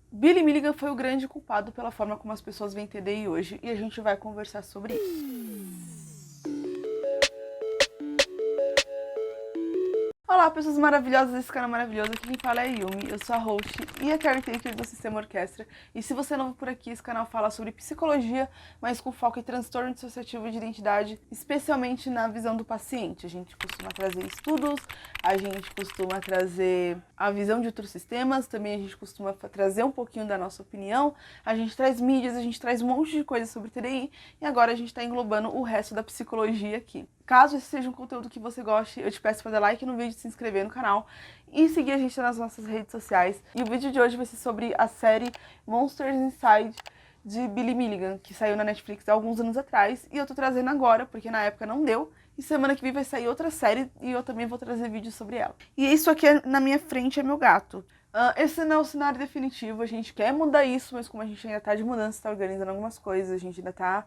Billy Milligan foi o grande culpado pela forma como as pessoas veem TDI hoje e a gente vai conversar sobre isso. Olá, pessoas maravilhosas desse canal maravilhoso, aqui quem fala é a Yumi, eu sou a host e a caretaker do Sistema Orquestra. E se você é novo por aqui, esse canal fala sobre psicologia, mas com foco em transtorno dissociativo de identidade, especialmente na visão do paciente. A gente costuma trazer estudos, a gente costuma trazer a visão de outros sistemas, também a gente costuma trazer um pouquinho da nossa opinião, a gente traz mídias, a gente traz um monte de coisa sobre TDI e agora a gente está englobando o resto da psicologia aqui. Caso esse seja um conteúdo que você goste, eu te peço para dar like no vídeo, se inscrever no canal e seguir a gente nas nossas redes sociais. E o vídeo de hoje vai ser sobre a série Monsters Inside de Billy Milligan, que saiu na Netflix há alguns anos atrás, e eu tô trazendo agora, porque na época não deu, e semana que vem vai sair outra série e eu também vou trazer vídeos sobre ela. E isso aqui na minha frente é meu gato. Esse não é o cenário definitivo, a gente quer mudar isso, mas como a gente ainda tá de mudança, tá organizando algumas coisas, a gente ainda tá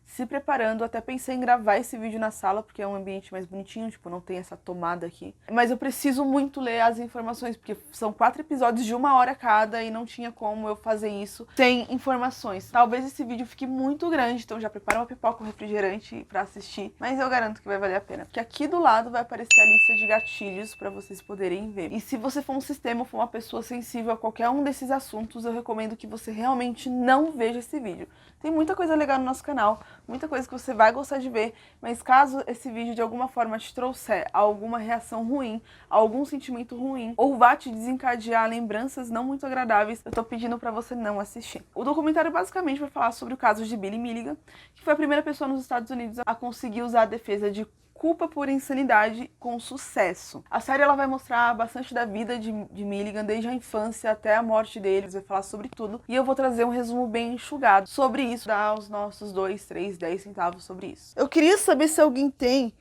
se preparando, até pensei em gravar esse vídeo na sala, porque é um ambiente mais bonitinho, tipo, não tem essa tomada aqui. Mas eu preciso muito ler as informações, porque são 4 episódios de 1 hora cada e não tinha como eu fazer isso sem informações. Talvez esse vídeo fique muito grande, então já prepara uma pipoca, um refrigerante pra assistir, mas eu garanto que vai valer a pena. Porque aqui do lado vai aparecer a lista de gatilhos pra vocês poderem ver. E se você for um sistema ou for uma pessoa sensível a qualquer um desses assuntos, eu recomendo que você realmente não veja esse vídeo. Tem muita coisa legal no nosso canal, muita coisa que você vai gostar de ver, mas caso esse vídeo de alguma forma te trouxer alguma reação ruim, algum sentimento ruim, ou vá te desencadear lembranças não muito agradáveis, eu tô pedindo pra você não assistir. O documentário basicamente vai falar sobre o caso de Billy Milligan, que foi a primeira pessoa nos Estados Unidos a conseguir usar a defesa de culpa por insanidade com sucesso. A série ela vai mostrar bastante da vida de Milligan, desde a infância até a morte dele, vai falar sobre tudo. E eu vou trazer um resumo bem enxugado sobre isso, dar os nossos 2, 3, 10 centavos sobre isso. Eu queria saber se alguém tem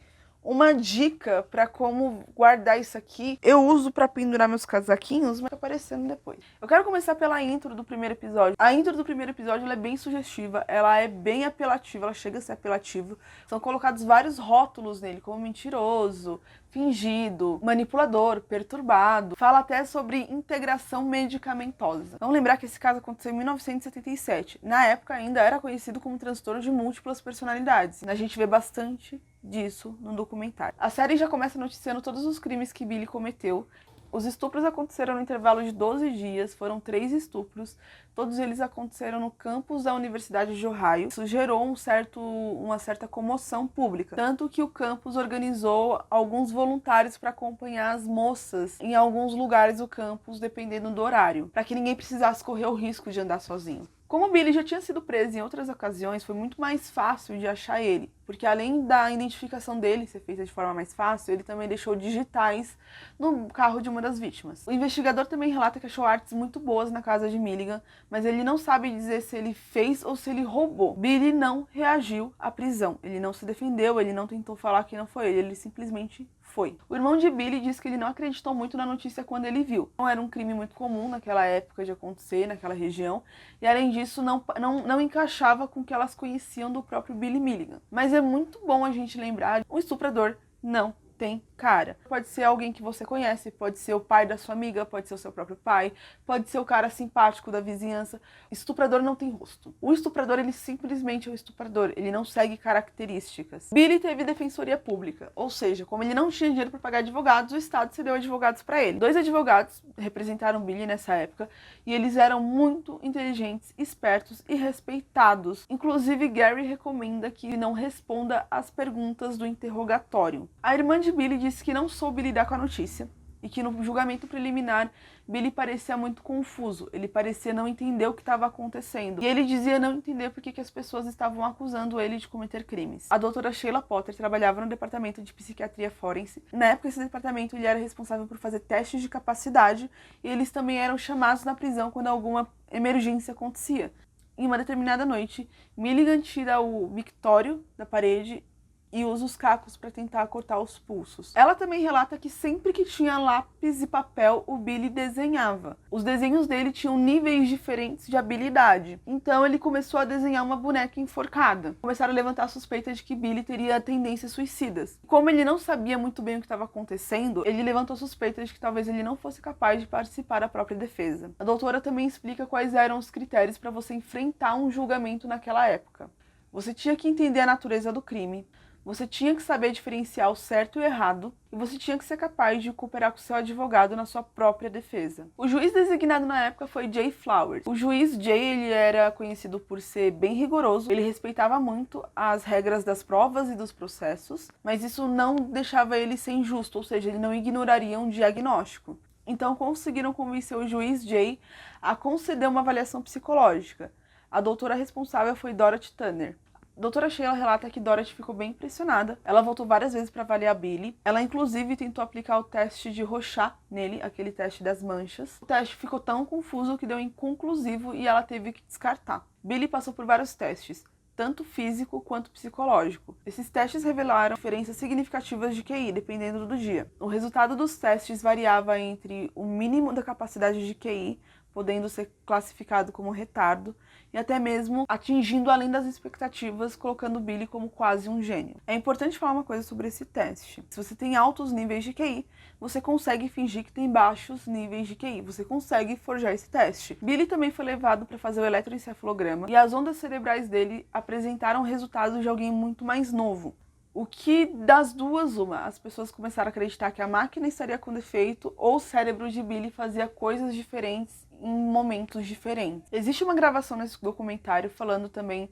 uma dica pra como guardar isso aqui. Eu uso pra pendurar meus casaquinhos, mas tá aparecendo depois. Eu quero começar pela intro do primeiro episódio. A intro do primeiro episódio ela é bem sugestiva, ela é bem apelativa, ela chega a ser apelativa. São colocados vários rótulos nele, como mentiroso, fingido, manipulador, perturbado. Fala até sobre integração medicamentosa. Vamos lembrar que esse caso aconteceu em 1977. Na época ainda era conhecido como transtorno de múltiplas personalidades. A gente vê bastante disso no documentário. A série já começa noticiando todos os crimes que Billy cometeu. Os estupros aconteceram no intervalo de 12 dias, foram 3 estupros, todos eles aconteceram no campus da Universidade de Ohio. Isso gerou uma certa comoção pública, tanto que o campus organizou alguns voluntários para acompanhar as moças em alguns lugares do campus, dependendo do horário, para que ninguém precisasse correr o risco de andar sozinho. Como o Billy já tinha sido preso em outras ocasiões, foi muito mais fácil de achar ele, porque além da identificação dele ser feita de forma mais fácil, ele também deixou digitais no carro de uma das vítimas. O investigador também relata que achou artes muito boas na casa de Milligan, mas ele não sabe dizer se ele fez ou se ele roubou. Billy não reagiu à prisão, ele não se defendeu, ele não tentou falar que não foi ele simplesmente foi. O irmão de Billy disse que ele não acreditou muito na notícia quando ele viu. Não era um crime muito comum naquela época de acontecer, naquela região, e além disso não encaixava com o que elas conheciam do próprio Billy Milligan. Mas é muito bom a gente lembrar, um estuprador não tem cara. Pode ser alguém que você conhece, pode ser o pai da sua amiga, pode ser o seu próprio pai, pode ser o cara simpático da vizinhança. Estuprador não tem rosto. O estuprador, ele simplesmente é um estuprador, ele não segue características. Billy teve defensoria pública, ou seja, como ele não tinha dinheiro para pagar advogados, o Estado cedeu advogados para ele. 2 advogados representaram Billy nessa época e eles eram muito inteligentes, espertos e respeitados. Inclusive, Gary recomenda que ele não responda às perguntas do interrogatório. A irmã de Billy disse que não soube lidar com a notícia e que no julgamento preliminar Billy parecia muito confuso, ele parecia não entender o que estava acontecendo. E ele dizia não entender por que as pessoas estavam acusando ele de cometer crimes. A doutora Sheila Potter trabalhava no departamento de psiquiatria forense. Na época, esse departamento ele era responsável por fazer testes de capacidade e eles também eram chamados na prisão quando alguma emergência acontecia. Em uma determinada noite, Milligan tira o mictório da parede e usa os cacos para tentar cortar os pulsos. Ela também relata que sempre que tinha lápis e papel, o Billy desenhava. Os desenhos dele tinham níveis diferentes de habilidade, então ele começou a desenhar uma boneca enforcada. Começaram a levantar a suspeita de que Billy teria tendências suicidas. Como ele não sabia muito bem o que estava acontecendo, ele levantou a suspeita de que talvez ele não fosse capaz de participar da própria defesa. A doutora também explica quais eram os critérios para você enfrentar um julgamento naquela época. Você tinha que entender a natureza do crime, você tinha que saber diferenciar o certo e o errado, e você tinha que ser capaz de cooperar com seu advogado na sua própria defesa. O juiz designado na época foi Jay Flowers. O juiz Jay, ele era conhecido por ser bem rigoroso, ele respeitava muito as regras das provas e dos processos, mas isso não deixava ele ser injusto, ou seja, ele não ignoraria um diagnóstico. Então conseguiram convencer o juiz Jay a conceder uma avaliação psicológica. A doutora responsável foi Dorothy Tanner. A doutora Sheila relata que Dorothy ficou bem impressionada. Ela voltou várias vezes para avaliar Billy. Ela, inclusive, tentou aplicar o teste de Rorschach nele, aquele teste das manchas. O teste ficou tão confuso que deu inconclusivo e ela teve que descartar. Billy passou por vários testes, tanto físico quanto psicológico. Esses testes revelaram diferenças significativas de QI, dependendo do dia. O resultado dos testes variava entre o mínimo da capacidade de QI, podendo ser classificado como retardo, e até mesmo atingindo além das expectativas, colocando Billy como quase um gênio. É importante falar uma coisa sobre esse teste. Se você tem altos níveis de QI, você consegue fingir que tem baixos níveis de QI, você consegue forjar esse teste. Billy também foi levado para fazer o eletroencefalograma, e as ondas cerebrais dele apresentaram resultados de alguém muito mais novo. O que das duas, as pessoas começaram a acreditar que a máquina estaria com defeito ou o cérebro de Billy fazia coisas diferentes em momentos diferentes. Existe uma gravação nesse documentário falando também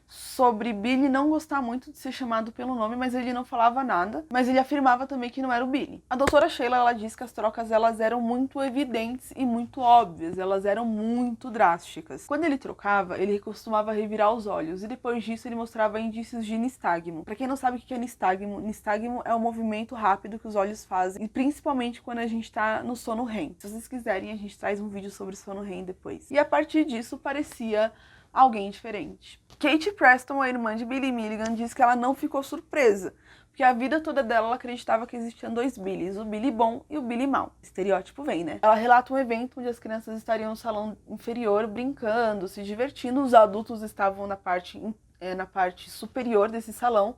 sobre Billy não gostar muito de ser chamado pelo nome, mas ele não falava nada, mas ele afirmava também que não era o Billy. A doutora Sheila, ela diz que as trocas elas eram muito evidentes e muito óbvias, elas eram muito drásticas. Quando ele trocava, ele costumava revirar os olhos e depois disso ele mostrava indícios de nistagmo. Para quem não sabe o que é nistagmo, nistagmo é o movimento rápido que os olhos fazem, e principalmente quando a gente tá no sono REM. Se vocês quiserem, a gente traz um vídeo sobre sono REM depois. E a partir disso parecia alguém diferente. Kate Preston, a irmã de Billy Milligan, diz que ela não ficou surpresa, porque a vida toda dela ela acreditava que existiam dois Billys, o Billy bom e o Billy mau. Estereótipo vem, né? Ela relata um evento onde as crianças estariam no salão inferior brincando, se divertindo, os adultos estavam na parte superior desse salão.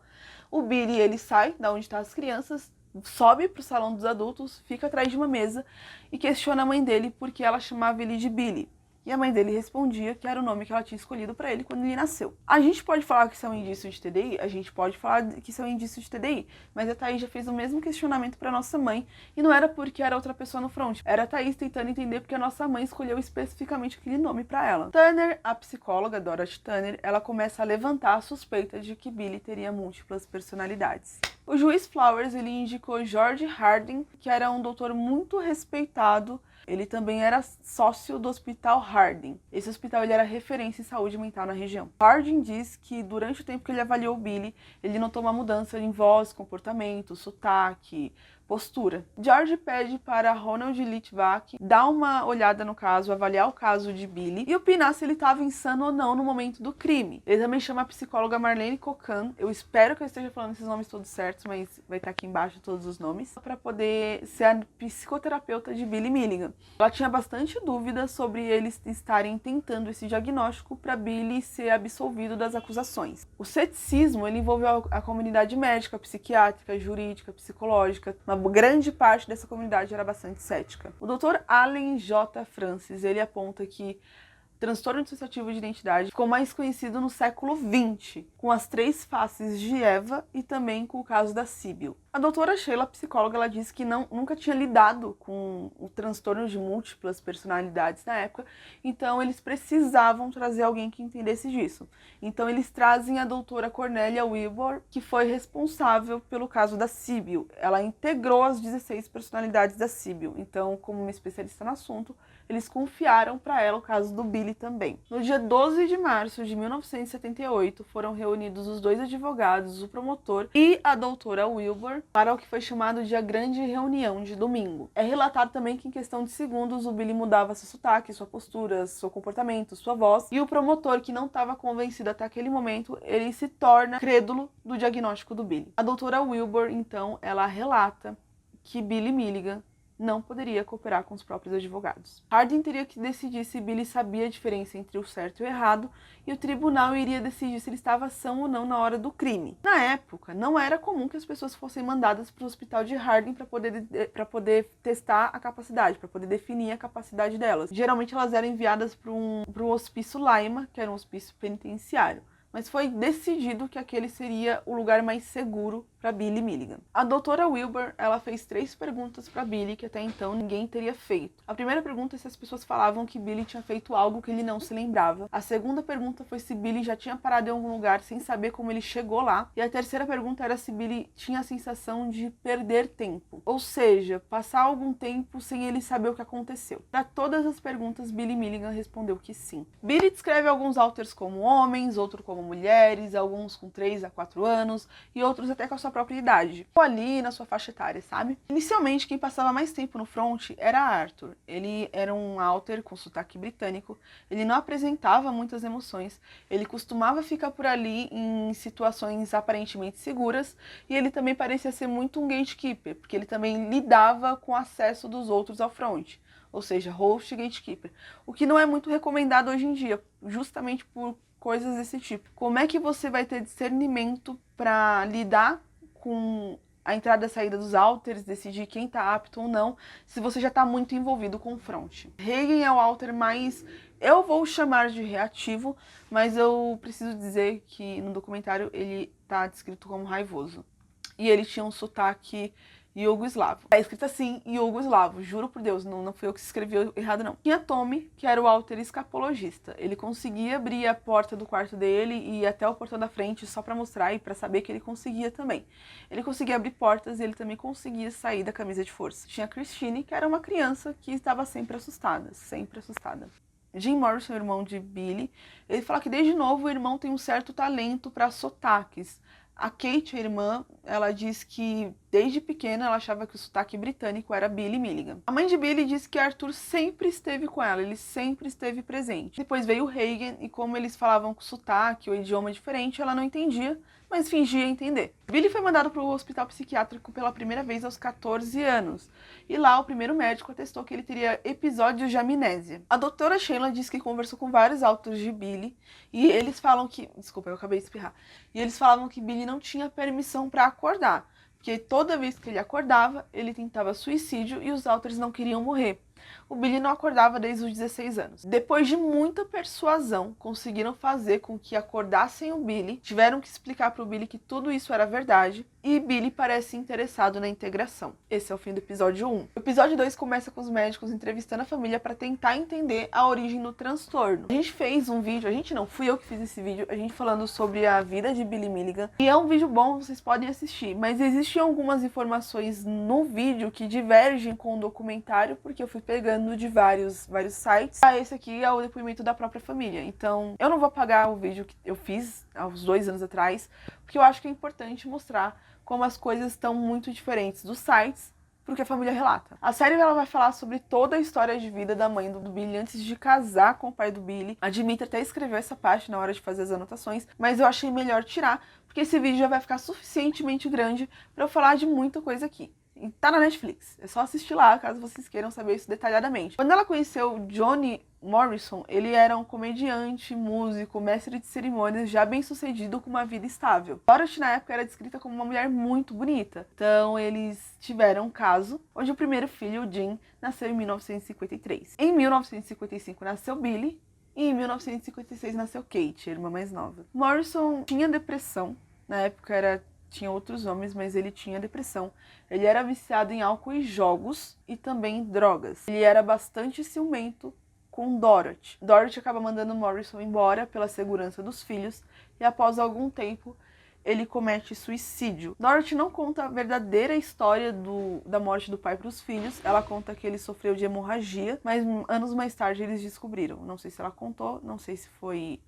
O Billy, ele sai da onde estão as crianças, sobe pro salão dos adultos, fica atrás de uma mesa e questiona a mãe dele porque ela chamava ele de Billy. E a mãe dele respondia que era o nome que ela tinha escolhido para ele quando ele nasceu. A gente pode falar que isso é um indício de TDI? A gente pode falar que isso é um indício de TDI. Mas a Thaís já fez o mesmo questionamento para nossa mãe. E não era porque era outra pessoa no front. Era a Thaís tentando entender porque a nossa mãe escolheu especificamente aquele nome para ela. Tanner, a psicóloga Dorothy Tanner, ela começa a levantar a suspeita de que Billy teria múltiplas personalidades. O juiz Flowers, ele indicou George Harding, que era um doutor muito respeitado. Ele também era sócio do Hospital Harding. Esse hospital ele era referência em saúde mental na região. Harding diz que durante o tempo que ele avaliou o Billy, ele notou uma mudança em voz, comportamento, sotaque, postura. George pede para Ronald Litvak dar uma olhada no caso, avaliar o caso de Billy e opinar se ele estava insano ou não no momento do crime. Ele também chama a psicóloga Marlene Cocan, eu espero que eu esteja falando esses nomes todos certos, mas vai estar aqui embaixo todos os nomes, para poder ser a psicoterapeuta de Billy Milligan. Ela tinha bastante dúvidas sobre eles estarem tentando esse diagnóstico para Billy ser absolvido das acusações. O ceticismo ele envolveu a comunidade médica, psiquiátrica, jurídica, psicológica. Uma grande parte dessa comunidade era bastante cética. O Dr. Allen J. Francis, ele aponta que transtorno dissociativo de identidade ficou mais conhecido no século XX, com as 3 faces de Eva e também com o caso da Sibyl. A doutora Sheila, psicóloga, ela disse que nunca tinha lidado com o transtorno de múltiplas personalidades na época, então eles precisavam trazer alguém que entendesse disso. Então eles trazem a doutora Cornélia Wilbur, que foi responsável pelo caso da Sibyl. Ela integrou as 16 personalidades da Sibyl, então como uma especialista no assunto, eles confiaram para ela o caso do Billy também. No dia 12 de março de 1978, foram reunidos os dois advogados, o promotor e a doutora Wilbur, para o que foi chamado de a grande reunião de domingo. É relatado também que em questão de segundos o Billy mudava seu sotaque, sua postura, seu comportamento, sua voz, e o promotor, que não estava convencido até aquele momento, ele se torna crédulo do diagnóstico do Billy. A doutora Wilbur, então, ela relata que Billy Milligan não poderia cooperar com os próprios advogados. Harding teria que decidir se Billy sabia a diferença entre o certo e o errado, e o tribunal iria decidir se ele estava são ou não na hora do crime. Na época, não era comum que as pessoas fossem mandadas para o hospital de Harding para poder testar a capacidade, para poder definir a capacidade delas. Geralmente elas eram enviadas para um hospício Lima, que era um hospício penitenciário. Mas foi decidido que aquele seria o lugar mais seguro para Billy Milligan. A doutora Wilbur, ela fez 3 perguntas para Billy que até então ninguém teria feito. A primeira pergunta é se as pessoas falavam que Billy tinha feito algo que ele não se lembrava. A segunda pergunta foi se Billy já tinha parado em algum lugar sem saber como ele chegou lá. E a terceira pergunta era se Billy tinha a sensação de perder tempo, ou seja, passar algum tempo sem ele saber o que aconteceu. Para todas as perguntas, Billy Milligan respondeu que sim. Billy descreve alguns alters como homens, outros como mulheres, alguns com 3 a 4 anos e outros até com a sua própria idade, ou ali na sua faixa etária, sabe? Inicialmente, quem passava mais tempo no front era Arthur. Ele era um alter com sotaque britânico, ele não apresentava muitas emoções, ele costumava ficar por ali em situações aparentemente seguras, e ele também parecia ser muito um gatekeeper, porque ele também lidava com o acesso dos outros ao front, ou seja, host e gatekeeper, o que não é muito recomendado hoje em dia, justamente por coisas desse tipo. Como é que você vai ter discernimento para lidar com a entrada e a saída dos alters, decidir quem está apto ou não, se você já está muito envolvido com o front? Hagen é o alter mais, eu vou chamar de reativo, mas eu preciso dizer que no documentário ele está descrito como raivoso. E ele tinha um sotaque iugoslavo. É escrito assim, iugoslavo, juro por Deus, não foi eu que escrevi errado não. Tinha Tommy, que era o alter escapologista. Ele conseguia abrir a porta do quarto dele e ir até o portão da frente só pra mostrar e pra saber que ele conseguia também. Ele conseguia abrir portas e ele também conseguia sair da camisa de força. Tinha Christine, que era uma criança que estava sempre assustada, sempre assustada. Jim Morrison, irmão de Billy, ele fala que desde novo o irmão tem um certo talento para sotaques. A Kate, a irmã, ela diz que desde pequena ela achava que o sotaque britânico era Billy Milligan. A mãe de Billy disse que Arthur sempre esteve com ela, ele sempre esteve presente. Depois veio o Hagen e como eles falavam com sotaque ou idioma diferente, ela não entendia, mas fingia entender. Billy foi mandado para o hospital psiquiátrico pela primeira vez aos 14 anos. E lá o primeiro médico atestou que ele teria episódios de amnésia. A doutora Sheila disse que conversou com vários autores de Billy e eles falam que... Desculpa, eu acabei de espirrar. E eles falavam que Billy não tinha permissão para acordar, porque toda vez que ele acordava, ele tentava suicídio e os alters não queriam morrer. O Billy não acordava desde os 16 anos. Depois de muita persuasão, conseguiram fazer com que acordassem o Billy, tiveram que explicar para o Billy que tudo isso era verdade, e Billy parece interessado na integração. Esse é o fim do episódio 1. O episódio 2 começa com os médicos entrevistando a família para tentar entender a origem do transtorno. A gente fez um vídeo, fui eu que fiz esse vídeo, a gente falando sobre a vida de Billy Milligan, e é um vídeo bom, vocês podem assistir, mas existem algumas informações no vídeo que divergem com o documentário, porque eu fui pegando de vários sites. Esse aqui é o depoimento da própria família, então eu não vou apagar o vídeo que eu fiz há uns 2 anos atrás, porque eu acho que é importante mostrar como as coisas estão muito diferentes dos sites pro que a família relata. A série ela vai falar sobre toda a história de vida da mãe do Billy antes de casar com o pai do Billy. A Dimitra até escreveu essa parte na hora de fazer as anotações, mas eu achei melhor tirar, porque esse vídeo já vai ficar suficientemente grande para eu falar de muita coisa aqui. E tá na Netflix, é só assistir lá, caso vocês queiram saber isso detalhadamente. Quando ela conheceu Johnny Morrison, ele era um comediante, músico, mestre de cerimônias, já bem sucedido com uma vida estável. Dorothy, na época, era descrita como uma mulher muito bonita. Então, eles tiveram um caso, onde o primeiro filho, o Jim, nasceu em 1953. Em 1955, nasceu Billy, e em 1956 nasceu Kate, a irmã mais nova. Morrison tinha depressão, na época tinha outros homens, mas ele tinha depressão. Ele era viciado em álcool e jogos e também em drogas. Ele era bastante ciumento com Dorothy. Dorothy acaba mandando Morrison embora pela segurança dos filhos e após algum tempo ele comete suicídio. Dorothy não conta a verdadeira história da morte do pai para os filhos, ela conta que ele sofreu de hemorragia, mas anos mais tarde eles descobriram. Não sei se ela contou, não sei se foi...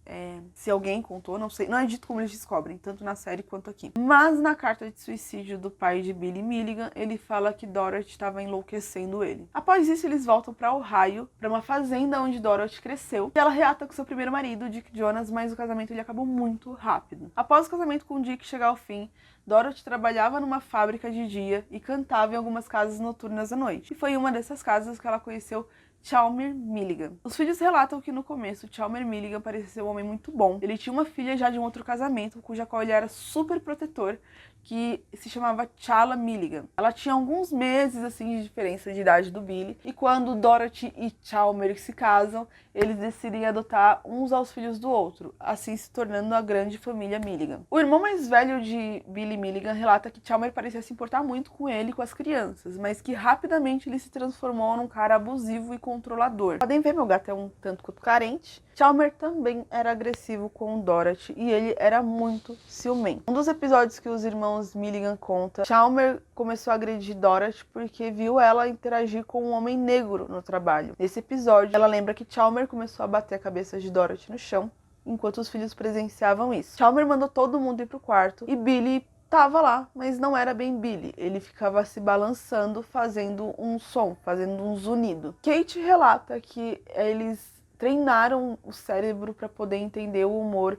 se alguém contou, não sei. Não é dito como eles descobrem, tanto na série quanto aqui. Mas na carta de suicídio do pai de Billy Milligan, ele fala que Dorothy estava enlouquecendo ele. Após isso, eles voltam para Ohio, para uma fazenda onde Dorothy cresceu, e ela reata com seu primeiro marido, Dick Jonas, mas o casamento ele acabou muito rápido. Após o casamento com Dick chegar ao fim, Dorothy trabalhava numa fábrica de dia e cantava em algumas casas noturnas à noite. E foi em uma dessas casas que ela conheceu Chalmer Milligan. Os filhos relatam que no começo Chalmer Milligan parecia ser um homem muito bom. Ele tinha uma filha já de um outro casamento, cuja qual ele era super protetor, que se chamava Chala Milligan. Ela tinha alguns meses assim de diferença de idade do Billy, e quando Dorothy e Chalmer se casam, eles decidem adotar uns aos filhos do outro, assim se tornando a grande família Milligan. O irmão mais velho de Billy Milligan relata que Chalmer parecia se importar muito com ele e com as crianças, mas que rapidamente ele se transformou num cara abusivo e controlador. Podem ver, meu gato é um tanto quanto carente. Chalmer também era agressivo com Dorothy e ele era muito ciumento. Um dos episódios que os irmãos Milligan conta, Chalmer começou a agredir Dorothy porque viu ela interagir com um homem negro no trabalho. Nesse episódio, ela lembra que Chalmer começou a bater a cabeça de Dorothy no chão, enquanto os filhos presenciavam isso. Chalmer mandou todo mundo ir pro quarto e Billy tava lá, mas não era bem Billy. Ele ficava se balançando, fazendo um som, fazendo um zunido. Kate relata que eles treinaram o cérebro para poder entender o humor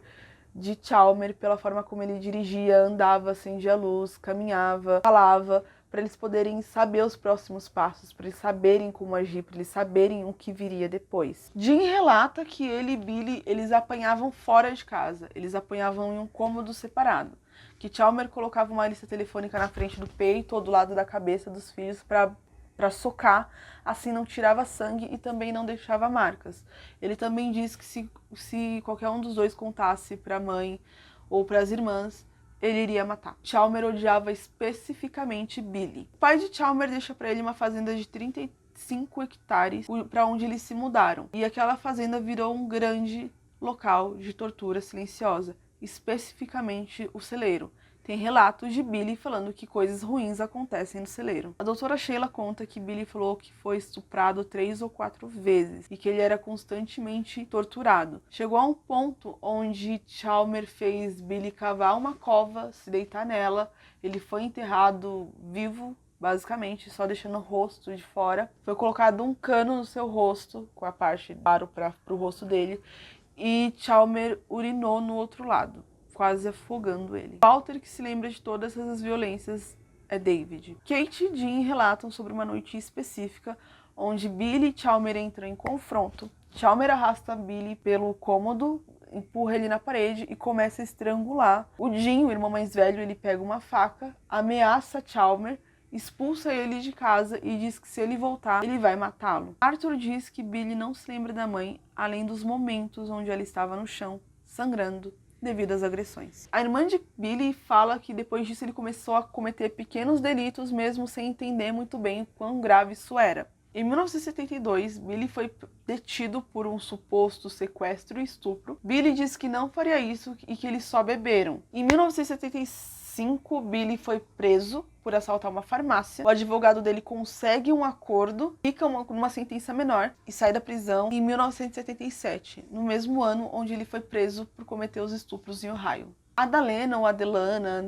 de Chalmer pela forma como ele dirigia, andava, acendia a luz, caminhava, falava, para eles poderem saber os próximos passos, para eles saberem como agir, para eles saberem o que viria depois. Jim relata que ele e Billy, eles apanhavam fora de casa, eles apanhavam em um cômodo separado, que Chalmer colocava uma lista telefônica na frente do peito ou do lado da cabeça dos filhos para socar, assim não tirava sangue e também não deixava marcas. Ele também diz que se qualquer um dos dois contasse para a mãe ou para as irmãs, ele iria matar. Chalmer odiava especificamente Billy. O pai de Chalmer deixa para ele uma fazenda de 35 hectares para onde eles se mudaram. E aquela fazenda virou um grande local de tortura silenciosa, especificamente o celeiro. Tem relatos de Billy falando que coisas ruins acontecem no celeiro. A doutora Sheila conta que Billy falou que foi estuprado 3 ou 4 vezes e que ele era constantemente torturado. Chegou a um ponto onde Chalmer fez Billy cavar uma cova, se deitar nela. Ele foi enterrado vivo, basicamente, só deixando o rosto de fora. Foi colocado um cano no seu rosto, com a parte para o rosto dele, e Chalmer urinou no outro lado, quase afogando ele. Walter, que se lembra de todas essas violências, é David. Kate e Jim relatam sobre uma noite específica onde Billy e Chalmer entram em confronto. Chalmer arrasta Billy pelo cômodo, empurra ele na parede e começa a estrangular. O Jim, o irmão mais velho, ele pega uma faca, ameaça Chalmer, expulsa ele de casa e diz que se ele voltar, ele vai matá-lo. Arthur diz que Billy não se lembra da mãe, além dos momentos onde ela estava no chão, sangrando, devido às agressões. A irmã de Billy fala que depois disso ele começou a cometer pequenos delitos, mesmo sem entender muito bem quão grave isso era. Em 1972, Billy foi detido por um suposto sequestro e estupro. Billy disse que não faria isso e que eles só beberam. Em 1975, Billy foi preso por assaltar uma farmácia. O advogado dele consegue um acordo, fica numa sentença menor e sai da prisão em 1977, no mesmo ano onde ele foi preso por cometer os estupros em Ohio. Adalena ou Adelana,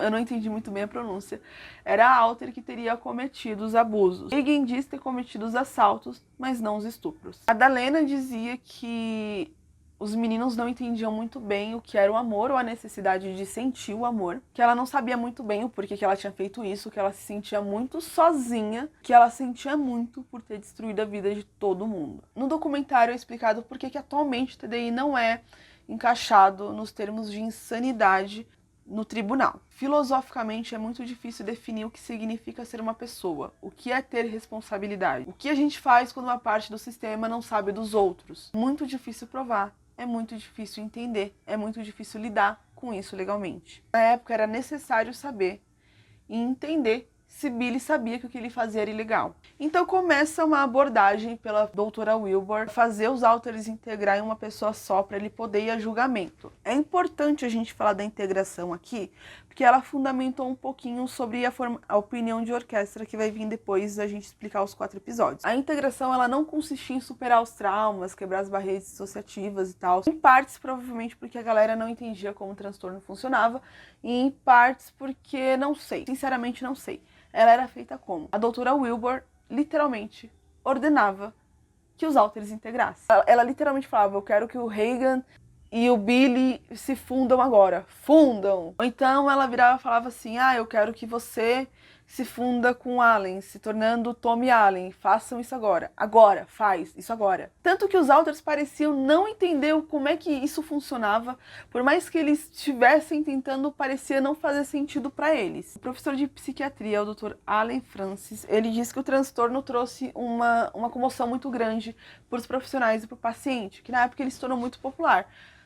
eu não entendi muito bem a pronúncia, era a Alter que teria cometido os abusos. Reagan diz ter cometido os assaltos, mas não os estupros. Adalena dizia que os meninos não entendiam muito bem o que era o amor ou a necessidade de sentir o amor, que ela não sabia muito bem o porquê que ela tinha feito isso, que ela se sentia muito sozinha, que ela sentia muito por ter destruído a vida de todo mundo. No documentário é explicado por que atualmente o TDI não é encaixado nos termos de insanidade no tribunal. Filosoficamente é muito difícil definir o que significa ser uma pessoa, o que é ter responsabilidade, o que a gente faz quando uma parte do sistema não sabe dos outros. Muito difícil provar, é muito difícil entender, é muito difícil lidar com isso legalmente. Na época era necessário saber e entender se Billy sabia que o que ele fazia era ilegal. Então começa uma abordagem pela doutora Wilbur, fazer os alters integrar em uma pessoa só para ele poder ir a julgamento. É importante a gente falar da integração aqui, porque ela fundamentou um pouquinho sobre a opinião de orquestra que vai vir depois da gente explicar os 4 episódios. A integração, ela não consistia em superar os traumas, quebrar as barreiras dissociativas e tal. Em partes, provavelmente, porque a galera não entendia como o transtorno funcionava, e em partes porque não sei, sinceramente não sei. Ela era feita como? A doutora Wilbur, literalmente, ordenava que os alters integrassem. Ela literalmente falava, eu quero que o Regan e o Billy se fundam agora. Fundam! Ou então ela virava e falava assim, eu quero que você se funda com Allen, se tornando Tommy Allen. Façam isso agora. Agora, faz isso agora. Tanto que os alters pareciam não entender como é que isso funcionava, por mais que eles estivessem tentando, parecia não fazer sentido para eles. O professor de psiquiatria, o Dr. Allen Francis, ele disse que o transtorno trouxe uma comoção muito grande para os profissionais e para o paciente, que na época ele se tornou muito popular,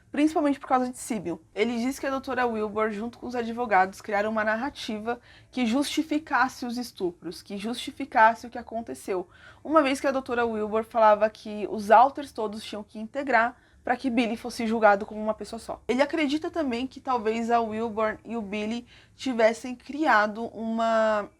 principalmente por causa de Síbil. Ele disse que a doutora Wilbur, junto com os advogados, criaram uma narrativa que justificasse os estupros, que justificasse o que aconteceu, uma vez que a doutora Wilbur falava que os alters todos tinham que integrar para que Billy fosse julgado como uma pessoa só. Ele acredita também que talvez a Wilbur e o Billy tivessem criado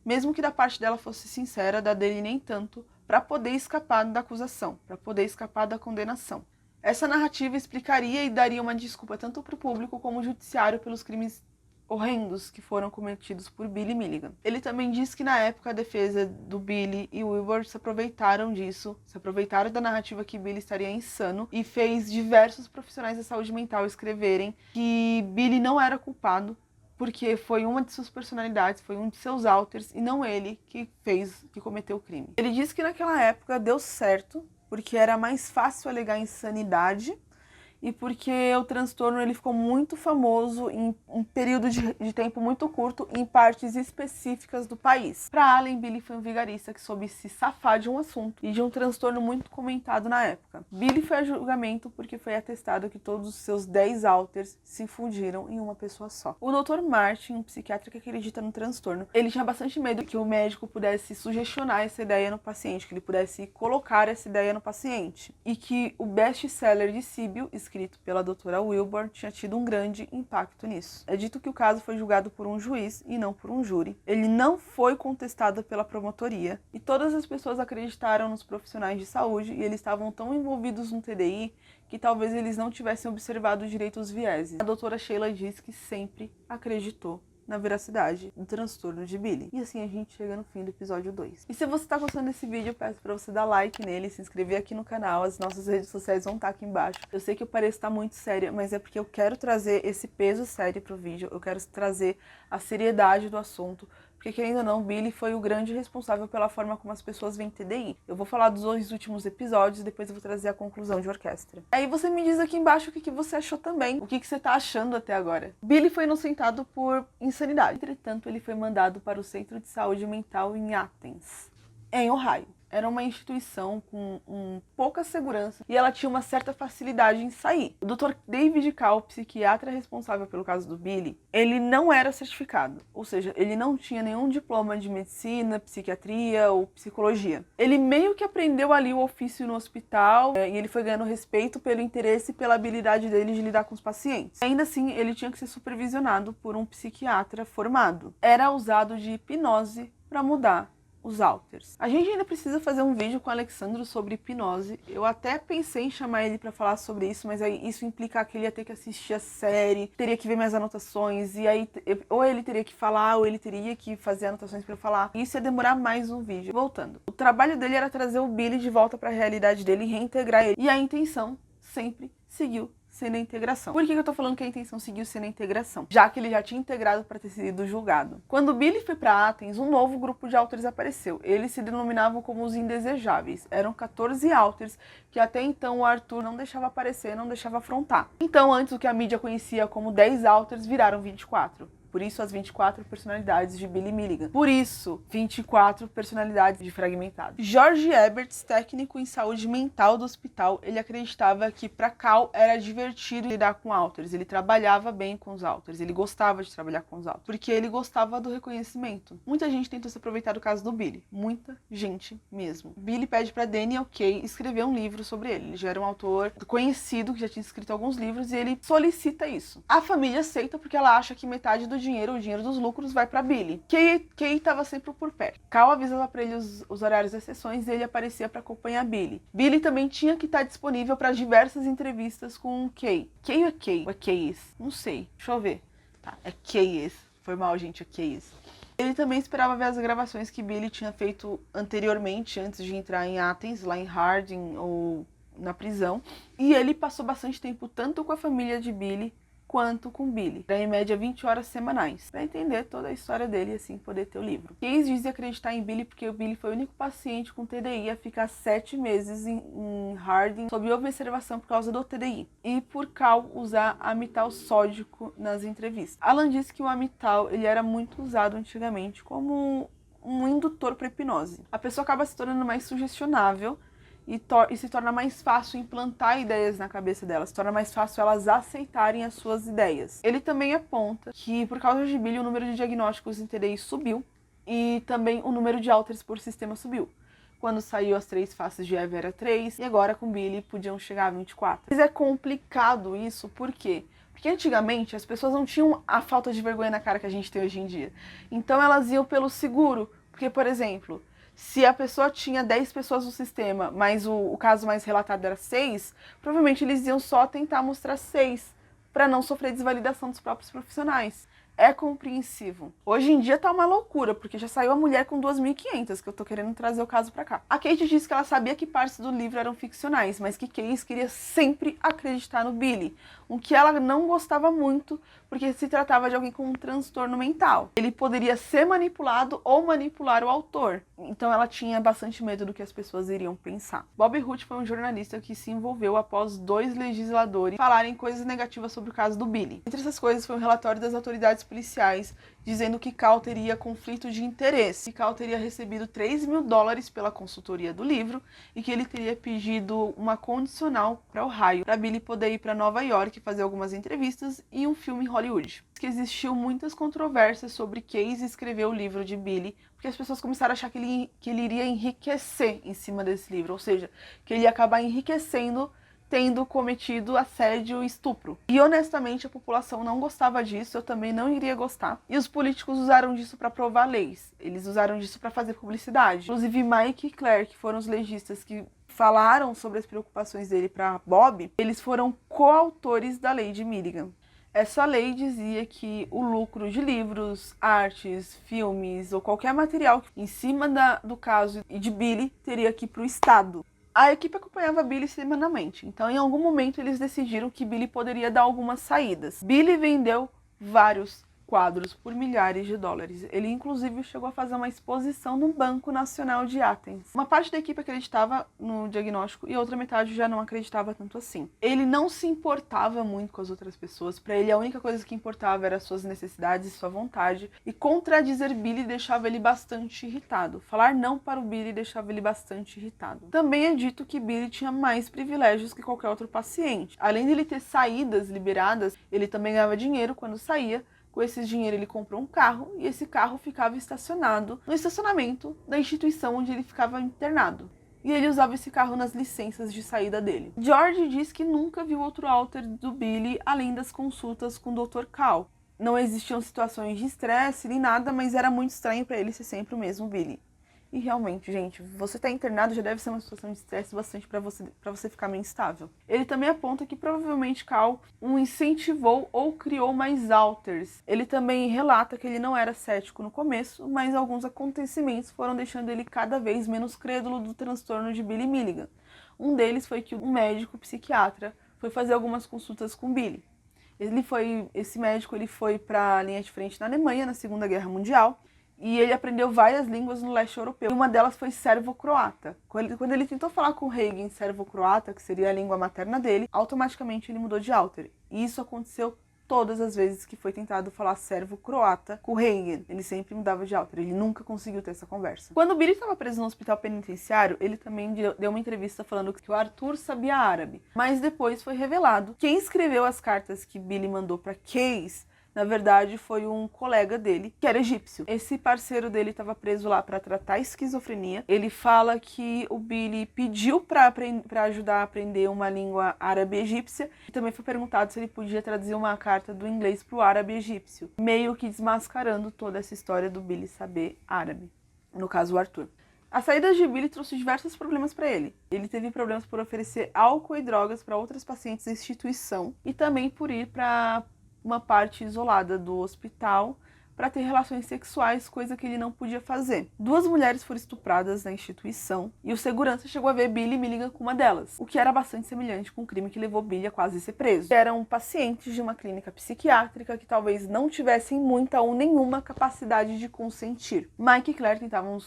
mesmo que da parte dela fosse sincera, da dele nem tanto, para poder escapar da acusação, para poder escapar da condenação. Essa narrativa explicaria e daria uma desculpa tanto para o público como o judiciário pelos crimes horrendos que foram cometidos por Billy Milligan. Ele também disse que na época a defesa do Billy e Wilbur se aproveitaram disso, se aproveitaram da narrativa que Billy estaria insano e fez diversos profissionais da saúde mental escreverem que Billy não era culpado porque foi uma de suas personalidades, foi um de seus alters e não ele que cometeu o crime. Ele disse que naquela época deu certo, porque era mais fácil alegar insanidade e porque o transtorno ele ficou muito famoso em um período de tempo muito curto em partes específicas do país. Para Allen, Billy foi um vigarista que soube se safar de um assunto e de um transtorno muito comentado na época. Billy foi a julgamento porque foi atestado que todos os seus 10 alters se fundiram em uma pessoa só. O Dr. Martin, um psiquiatra que acredita no transtorno, ele tinha bastante medo que o médico pudesse sugestionar essa ideia no paciente, que ele pudesse colocar essa ideia no paciente, e que o best-seller de Síbil, escrito pela doutora Wilbur, tinha tido um grande impacto nisso. É dito que o caso foi julgado por um juiz e não por um júri. Ele não foi contestado pela promotoria e todas as pessoas acreditaram nos profissionais de saúde e eles estavam tão envolvidos no TDI que talvez eles não tivessem observado direito os vieses. A doutora Sheila diz que sempre acreditou na veracidade do transtorno de Billy. E assim a gente chega no fim do episódio 2. E se você tá gostando desse vídeo, eu peço pra você dar like nele, se inscrever aqui no canal, as nossas redes sociais vão estar aqui embaixo. Eu sei que eu pareço estar muito séria, mas é porque eu quero trazer esse peso sério pro vídeo, eu quero trazer a seriedade do assunto, porque querendo ou não, Billy foi o grande responsável pela forma como as pessoas veem TDI. Eu vou falar dos 2 últimos episódios e depois eu vou trazer a conclusão de orquestra. Aí você me diz aqui embaixo o que você achou também, o que você tá achando até agora. Billy foi inocentado por insanidade. Entretanto, ele foi mandado para o Centro de Saúde Mental em Athens, em Ohio. Era uma instituição com pouca segurança e ela tinha uma certa facilidade em sair. O Dr. David Call, psiquiatra responsável pelo caso do Billy, ele não era certificado, ou seja, ele não tinha nenhum diploma de medicina, psiquiatria ou psicologia. Ele meio que aprendeu ali o ofício no hospital e ele foi ganhando respeito pelo interesse e pela habilidade dele de lidar com os pacientes. Ainda assim, ele tinha que ser supervisionado por um psiquiatra formado. Era usado de hipnose para mudar os alters. A gente ainda precisa fazer um vídeo com o Alexandro sobre hipnose. Eu até pensei em chamar ele pra falar sobre isso, mas aí isso implica que ele ia ter que assistir a série, teria que ver minhas anotações, e aí ou ele teria que falar, ou ele teria que fazer anotações pra eu falar. E isso ia demorar mais um vídeo. Voltando. O trabalho dele era trazer o Billy de volta pra realidade dele e reintegrar ele. E a intenção sempre seguiu sendo a integração. Por que eu tô falando que a intenção seguiu sendo a integração? Já que ele já tinha integrado para ter sido julgado. Quando Billy foi para Athens, um novo grupo de alters apareceu. Eles se denominavam como os indesejáveis. Eram 14 alters que até então o Arthur não deixava aparecer, não deixava afrontar. Então, antes o que a mídia conhecia como 10 alters viraram 24. Por isso as 24 personalidades de Billy Milligan. Por isso, 24 personalidades de Fragmentado. George Eberts, técnico em saúde mental do hospital, ele acreditava que para Cal era divertido lidar com Alters. Ele trabalhava bem com os Alters, ele gostava de trabalhar com os Alters, porque ele gostava do reconhecimento. Muita gente tentou se aproveitar do caso do Billy, muita gente mesmo. Billy pede para Daniel Kay escrever um livro sobre ele. Ele já era um autor conhecido, que já tinha escrito alguns livros, e ele solicita isso. A família aceita porque ela acha que metade do dinheiro, o dinheiro dos lucros, vai para Billy. Kay estava sempre por perto. Cal avisava para ele os horários das sessões e ele aparecia para acompanhar Billy. Billy também tinha que estar disponível para diversas entrevistas com Kay. Kay ou é Kay? Ou é Kayes? Não sei. Deixa eu ver. Tá, é Kayes. Foi mal, gente, é Kayes. Ele também esperava ver as gravações que Billy tinha feito anteriormente, antes de entrar em Athens, lá em Harding ou na prisão. E ele passou bastante tempo tanto com a família de Billy quanto com Billy. Era em média 20 horas semanais, para entender toda a história dele e assim poder ter o livro. Case dizia acreditar em Billy porque o Billy foi o único paciente com TDI a ficar 7 meses em Harding sob observação por causa do TDI e por Cal usar amital sódico nas entrevistas. Alan disse que o amital ele era muito usado antigamente como um indutor para hipnose. A pessoa acaba se tornando mais sugestionável e se torna mais fácil implantar ideias na cabeça delas, se torna mais fácil elas aceitarem as suas ideias. Ele também aponta que, por causa de Billy, o número de diagnósticos em TDI subiu e também o número de Alters por sistema subiu. Quando saiu as 3 faces de Eva era 3 e agora com Billy podiam chegar a 24. Mas é complicado isso, por quê? Porque antigamente as pessoas não tinham a falta de vergonha na cara que a gente tem hoje em dia. Então elas iam pelo seguro, porque, por exemplo, se a pessoa tinha 10 pessoas no sistema, mas o caso mais relatado era 6, provavelmente eles iam só tentar mostrar 6, para não sofrer desvalidação dos próprios profissionais. É compreensível. Hoje em dia tá uma loucura, porque já saiu a mulher com 2.500, que eu tô querendo trazer o caso pra cá. A Kate disse que ela sabia que partes do livro eram ficcionais, mas que Case queria sempre acreditar no Billy, o que ela não gostava muito, porque se tratava de alguém com um transtorno mental. Ele poderia ser manipulado ou manipular o autor, então ela tinha bastante medo do que as pessoas iriam pensar. Bob Ruth foi um jornalista que se envolveu após 2 legisladores falarem coisas negativas sobre o caso do Billy. Entre essas coisas foi um relatório das autoridades policiais dizendo que Cal teria conflito de interesse, que Cal teria recebido $3.000 pela consultoria do livro e que ele teria pedido uma condicional para Ohio, para Billy poder ir para Nova York fazer algumas entrevistas e um filme em Hollywood. Que existiu muitas controvérsias sobre Case escrever o livro de Billy, porque as pessoas começaram a achar que ele iria enriquecer em cima desse livro, ou seja, que ele ia acabar enriquecendo tendo cometido assédio e estupro. E honestamente a população não gostava disso, eu também não iria gostar. E os políticos usaram disso para provar leis, eles usaram disso para fazer publicidade. Inclusive Mike e Claire, que foram os legistas que falaram sobre as preocupações dele para Bob, eles foram coautores da lei de Milligan. Essa lei dizia que o lucro de livros, artes, filmes ou qualquer material em cima do caso e de Billy teria que ir para o Estado. A equipe acompanhava Billy semanalmente, então em algum momento eles decidiram que Billy poderia dar algumas saídas. Billy vendeu vários quadros por milhares de dólares. Ele inclusive chegou a fazer uma exposição no Banco Nacional de Athens. Uma parte da equipe acreditava no diagnóstico e a outra metade já não acreditava tanto assim. Ele não se importava muito com as outras pessoas, para ele a única coisa que importava era suas necessidades e sua vontade, e contradizer Billy deixava ele bastante irritado. Falar não para o Billy deixava ele bastante irritado. Também é dito que Billy tinha mais privilégios que qualquer outro paciente. Além de ele ter saídas liberadas, ele também ganhava dinheiro quando saía. Com esse dinheiro ele comprou um carro e esse carro ficava estacionado no estacionamento da instituição onde ele ficava internado. E ele usava esse carro nas licenças de saída dele. George diz que nunca viu outro alter do Billy além das consultas com o Dr. Cal. Não existiam situações de estresse nem nada, mas era muito estranho para ele ser sempre o mesmo Billy. E realmente, gente, você tá internado já deve ser uma situação de estresse bastante para você ficar meio instável. Ele também aponta que provavelmente Cal o incentivou ou criou mais alters. Ele também relata que ele não era cético no começo, mas alguns acontecimentos foram deixando ele cada vez menos crédulo do transtorno de Billy Milligan. Um deles foi que um médico psiquiatra foi fazer algumas consultas com Billy. Esse médico foi para a linha de frente na Alemanha, na Segunda Guerra Mundial, e ele aprendeu várias línguas no leste europeu. E uma delas foi servo-croata. Quando ele tentou falar com Hagen em servo-croata, que seria a língua materna dele, automaticamente ele mudou de alter. E isso aconteceu todas as vezes que foi tentado falar sérvio-croata com Reagan. Ele sempre mudava de alter, ele nunca conseguiu ter essa conversa. Quando o Billy estava preso no hospital penitenciário, ele também deu uma entrevista falando que o Arthur sabia árabe. Mas depois foi revelado quem escreveu as cartas que Billy mandou para Case, na verdade, foi um colega dele, que era egípcio. Esse parceiro dele estava preso lá para tratar a esquizofrenia. Ele fala que o Billy pediu para ajudar a aprender uma língua árabe egípcia. E também foi perguntado se ele podia traduzir uma carta do inglês para o árabe egípcio, meio que desmascarando toda essa história do Billy saber árabe. No caso, o Arthur. A saída de Billy trouxe diversos problemas para ele. Ele teve problemas por oferecer álcool e drogas para outros pacientes da instituição e também por ir para uma parte isolada do hospital para ter relações sexuais, coisa que ele não podia fazer. 2 mulheres foram estupradas na instituição e o segurança chegou a ver Billy Milligan com uma delas, o que era bastante semelhante com o crime que levou Billy a quase ser preso. Eram pacientes de uma clínica psiquiátrica que talvez não tivessem muita ou nenhuma capacidade de consentir. Mike e Claire tentavam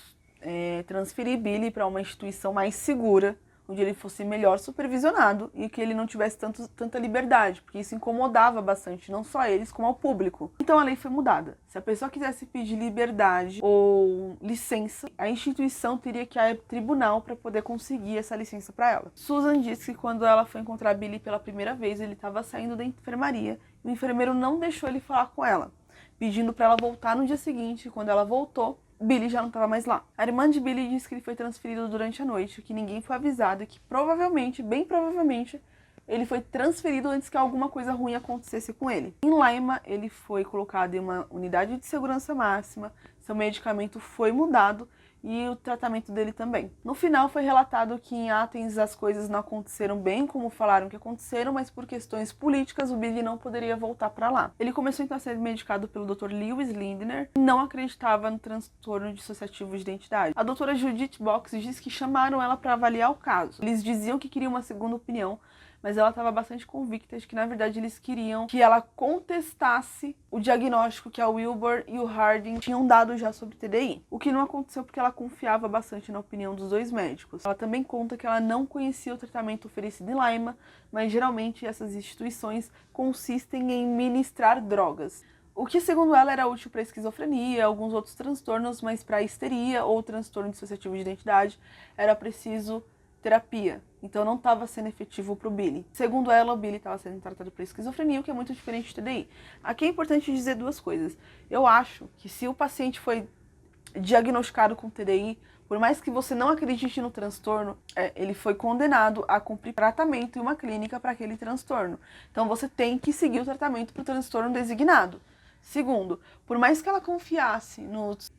transferir Billy para uma instituição mais segura, onde ele fosse melhor supervisionado e que ele não tivesse tanta liberdade, porque isso incomodava bastante, não só eles, como ao público. Então a lei foi mudada. Se a pessoa quisesse pedir liberdade ou licença, a instituição teria que ir ao tribunal para poder conseguir essa licença para ela. Susan disse que quando ela foi encontrar Billy pela primeira vez, ele estava saindo da enfermaria e o enfermeiro não deixou ele falar com ela, pedindo para ela voltar no dia seguinte. Quando ela voltou, Billy já não estava mais lá. A irmã de Billy disse que ele foi transferido durante a noite, que ninguém foi avisado e que provavelmente, bem provavelmente, ele foi transferido antes que alguma coisa ruim acontecesse com ele. Em Lima, ele foi colocado em uma unidade de segurança máxima, seu medicamento foi mudado e o tratamento dele também. No final foi relatado que em Athens as coisas não aconteceram bem como falaram que aconteceram, mas por questões políticas o Billy não poderia voltar para lá. Ele começou então a ser medicado pelo Dr. Lewis Lindner e não acreditava no transtorno dissociativo de identidade. A doutora Judith Box disse que chamaram ela para avaliar o caso. Eles diziam que queriam uma segunda opinião, mas ela estava bastante convicta de que, na verdade, eles queriam que ela contestasse o diagnóstico que a Wilbur e o Harding tinham dado já sobre TDI. O que não aconteceu porque ela confiava bastante na opinião dos 2 médicos. Ela também conta que ela não conhecia o tratamento oferecido em Lima, mas geralmente essas instituições consistem em ministrar drogas. O que, segundo ela, era útil para esquizofrenia, alguns outros transtornos, mas para histeria ou transtorno dissociativo de identidade era preciso terapia. Então não estava sendo efetivo para o Billy. Segundo ela, o Billy estava sendo tratado por esquizofrenia, o que é muito diferente de TDI. Aqui é importante dizer 2 coisas. Eu acho que se o paciente foi diagnosticado com TDI, por mais que você não acredite no transtorno, ele foi condenado a cumprir tratamento em uma clínica para aquele transtorno. Então você tem que seguir o tratamento para o transtorno designado. Segundo, por mais que ela confiasse nos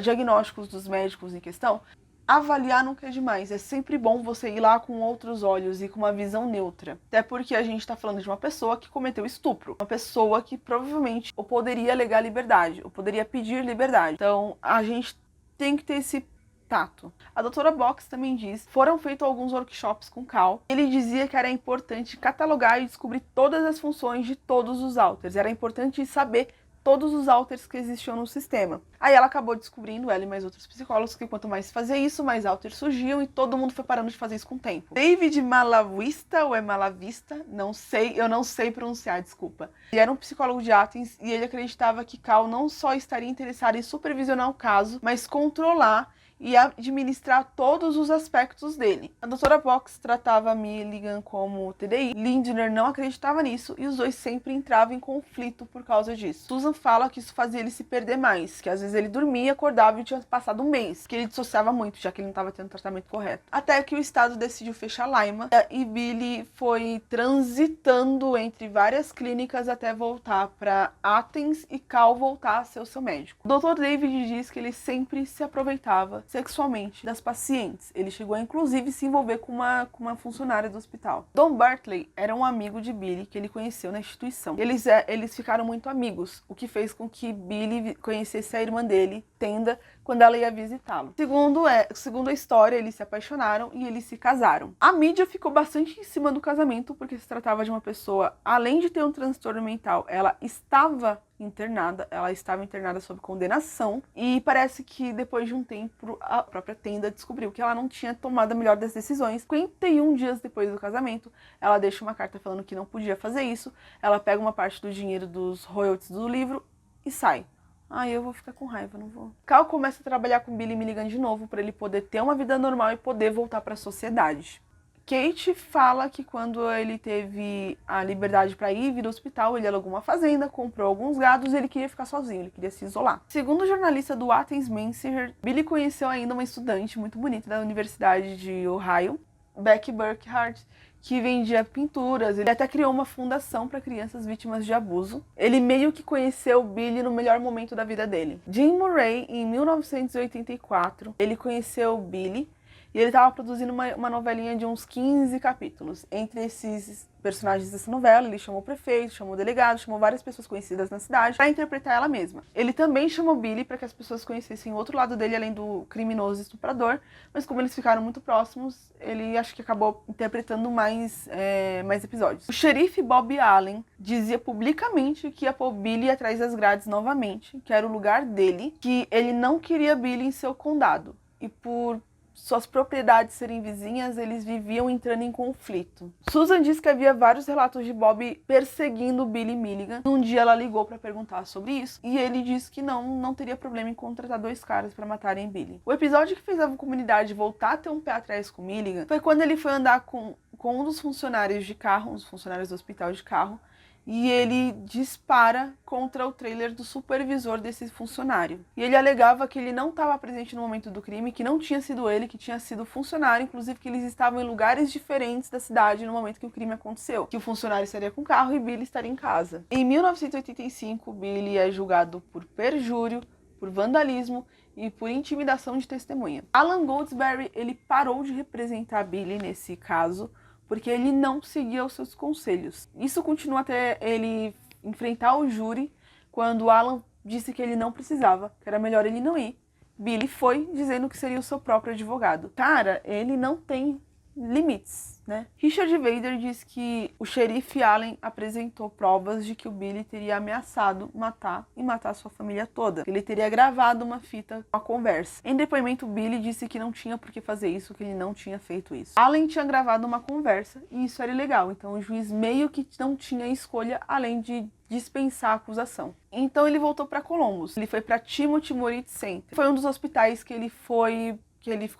diagnósticos dos médicos em questão, avaliar nunca é demais. É sempre bom você ir lá com outros olhos e com uma visão neutra. Até porque a gente está falando de uma pessoa que cometeu estupro. Uma pessoa que provavelmente ou poderia alegar liberdade, ou poderia pedir liberdade. Então, a gente tem que ter esse tato. A doutora Box também diz, foram feitos alguns workshops com Cal. Ele dizia que era importante catalogar e descobrir todas as funções de todos os alters. Era importante saber todos os alters que existiam no sistema. Aí ela acabou descobrindo, ela e mais outros psicólogos, que quanto mais se fazia isso, mais alters surgiam e todo mundo foi parando de fazer isso com o tempo. David Malavista, ou é Malavista? Não sei, eu não sei pronunciar, desculpa. Ele era um psicólogo de Athens e ele acreditava que Cal não só estaria interessado em supervisionar o caso, mas controlar e administrar todos os aspectos dele. A doutora Box tratava Milligan como TDI, Lindner não acreditava nisso e os 2 sempre entravam em conflito por causa disso. Susan fala que isso fazia ele se perder mais, que às vezes ele dormia, acordava e tinha passado um mês, que ele dissociava muito, já que ele não estava tendo tratamento correto. Até que o estado decidiu fechar Lima e Billy foi transitando entre várias clínicas até voltar para Athens e Cal voltar a ser o seu médico. O Dr. David diz que ele sempre se aproveitava sexualmente das pacientes. Ele chegou a inclusive se envolver com uma funcionária do hospital. Don Bartley era um amigo de Billy que ele conheceu na instituição. Eles ficaram muito amigos, o que fez com que Billy conhecesse a irmã dele, tenda quando ela ia visitá-lo. Segundo a história, eles se apaixonaram e eles se casaram. A mídia ficou bastante em cima do casamento, porque se tratava de uma pessoa, além de ter um transtorno mental, ela estava internada sob condenação, e parece que depois de um tempo a própria tenda descobriu que ela não tinha tomado a melhor das decisões. 51 dias depois do casamento, ela deixa uma carta falando que não podia fazer isso, ela pega uma parte do dinheiro dos royalties do livro e sai. Eu vou ficar com raiva, não vou. Cal começa a trabalhar com Billy Milligan de novo para ele poder ter uma vida normal e poder voltar para a sociedade. Kate fala que quando ele teve a liberdade para ir vir ao hospital, ele alugou uma fazenda, comprou alguns gados e ele queria ficar sozinho, ele queria se isolar. Segundo o jornalista do Athens Messenger, Billy conheceu ainda uma estudante muito bonita da Universidade de Ohio, Becky Burkhardt, que vendia pinturas. Ele até criou uma fundação para crianças vítimas de abuso. Ele meio que conheceu Billy no melhor momento da vida dele. Jim Murray, em 1984, ele conheceu Billy e ele estava produzindo uma novelinha de uns 15 capítulos. Entre esses personagens dessa novela, ele chamou o prefeito, chamou o delegado, chamou várias pessoas conhecidas na cidade para interpretar ela mesma. Ele também chamou Billy para que as pessoas conhecessem o outro lado dele, além do criminoso estuprador, mas como eles ficaram muito próximos, ele acho que acabou interpretando mais episódios. O xerife Bob Allen dizia publicamente que ia pôr Billy atrás das grades novamente, que era o lugar dele, que ele não queria Billy em seu condado, e por suas propriedades serem vizinhas, eles viviam entrando em conflito. Susan diz que havia vários relatos de Bob perseguindo Billy Milligan. Um dia ela ligou para perguntar sobre isso e ele disse que não teria problema em contratar 2 caras para matarem Billy. O episódio que fez a comunidade voltar a ter um pé atrás com Milligan foi quando ele foi andar com um dos funcionários de carro, um dos funcionários do hospital de carro, e ele dispara contra o trailer do supervisor desse funcionário. E ele alegava que ele não estava presente no momento do crime, que não tinha sido ele, que tinha sido o funcionário, inclusive que eles estavam em lugares diferentes da cidade no momento que o crime aconteceu. Que o funcionário estaria com o carro e Billy estaria em casa. Em 1985, Billy é julgado por perjúrio, por vandalismo e por intimidação de testemunha. Alan Goldsberry, ele parou de representar Billy nesse caso, porque ele não seguia os seus conselhos. Isso continua até ele enfrentar o júri, quando Alan disse que ele não precisava, que era melhor ele não ir. Billy foi, dizendo que seria o seu próprio advogado. Cara, ele não tem limites, né? Richard Vader diz que o xerife Allen apresentou provas de que o Billy teria ameaçado matar sua família toda. Ele teria gravado uma fita com a conversa. Em depoimento, Billy disse que não tinha por que fazer isso, que ele não tinha feito isso. Allen tinha gravado uma conversa e isso era ilegal, então o juiz meio que não tinha escolha além de dispensar a acusação. Então ele voltou para Columbus. Ele foi para Timothy Moritz Center. Foi um dos hospitais que ele ficou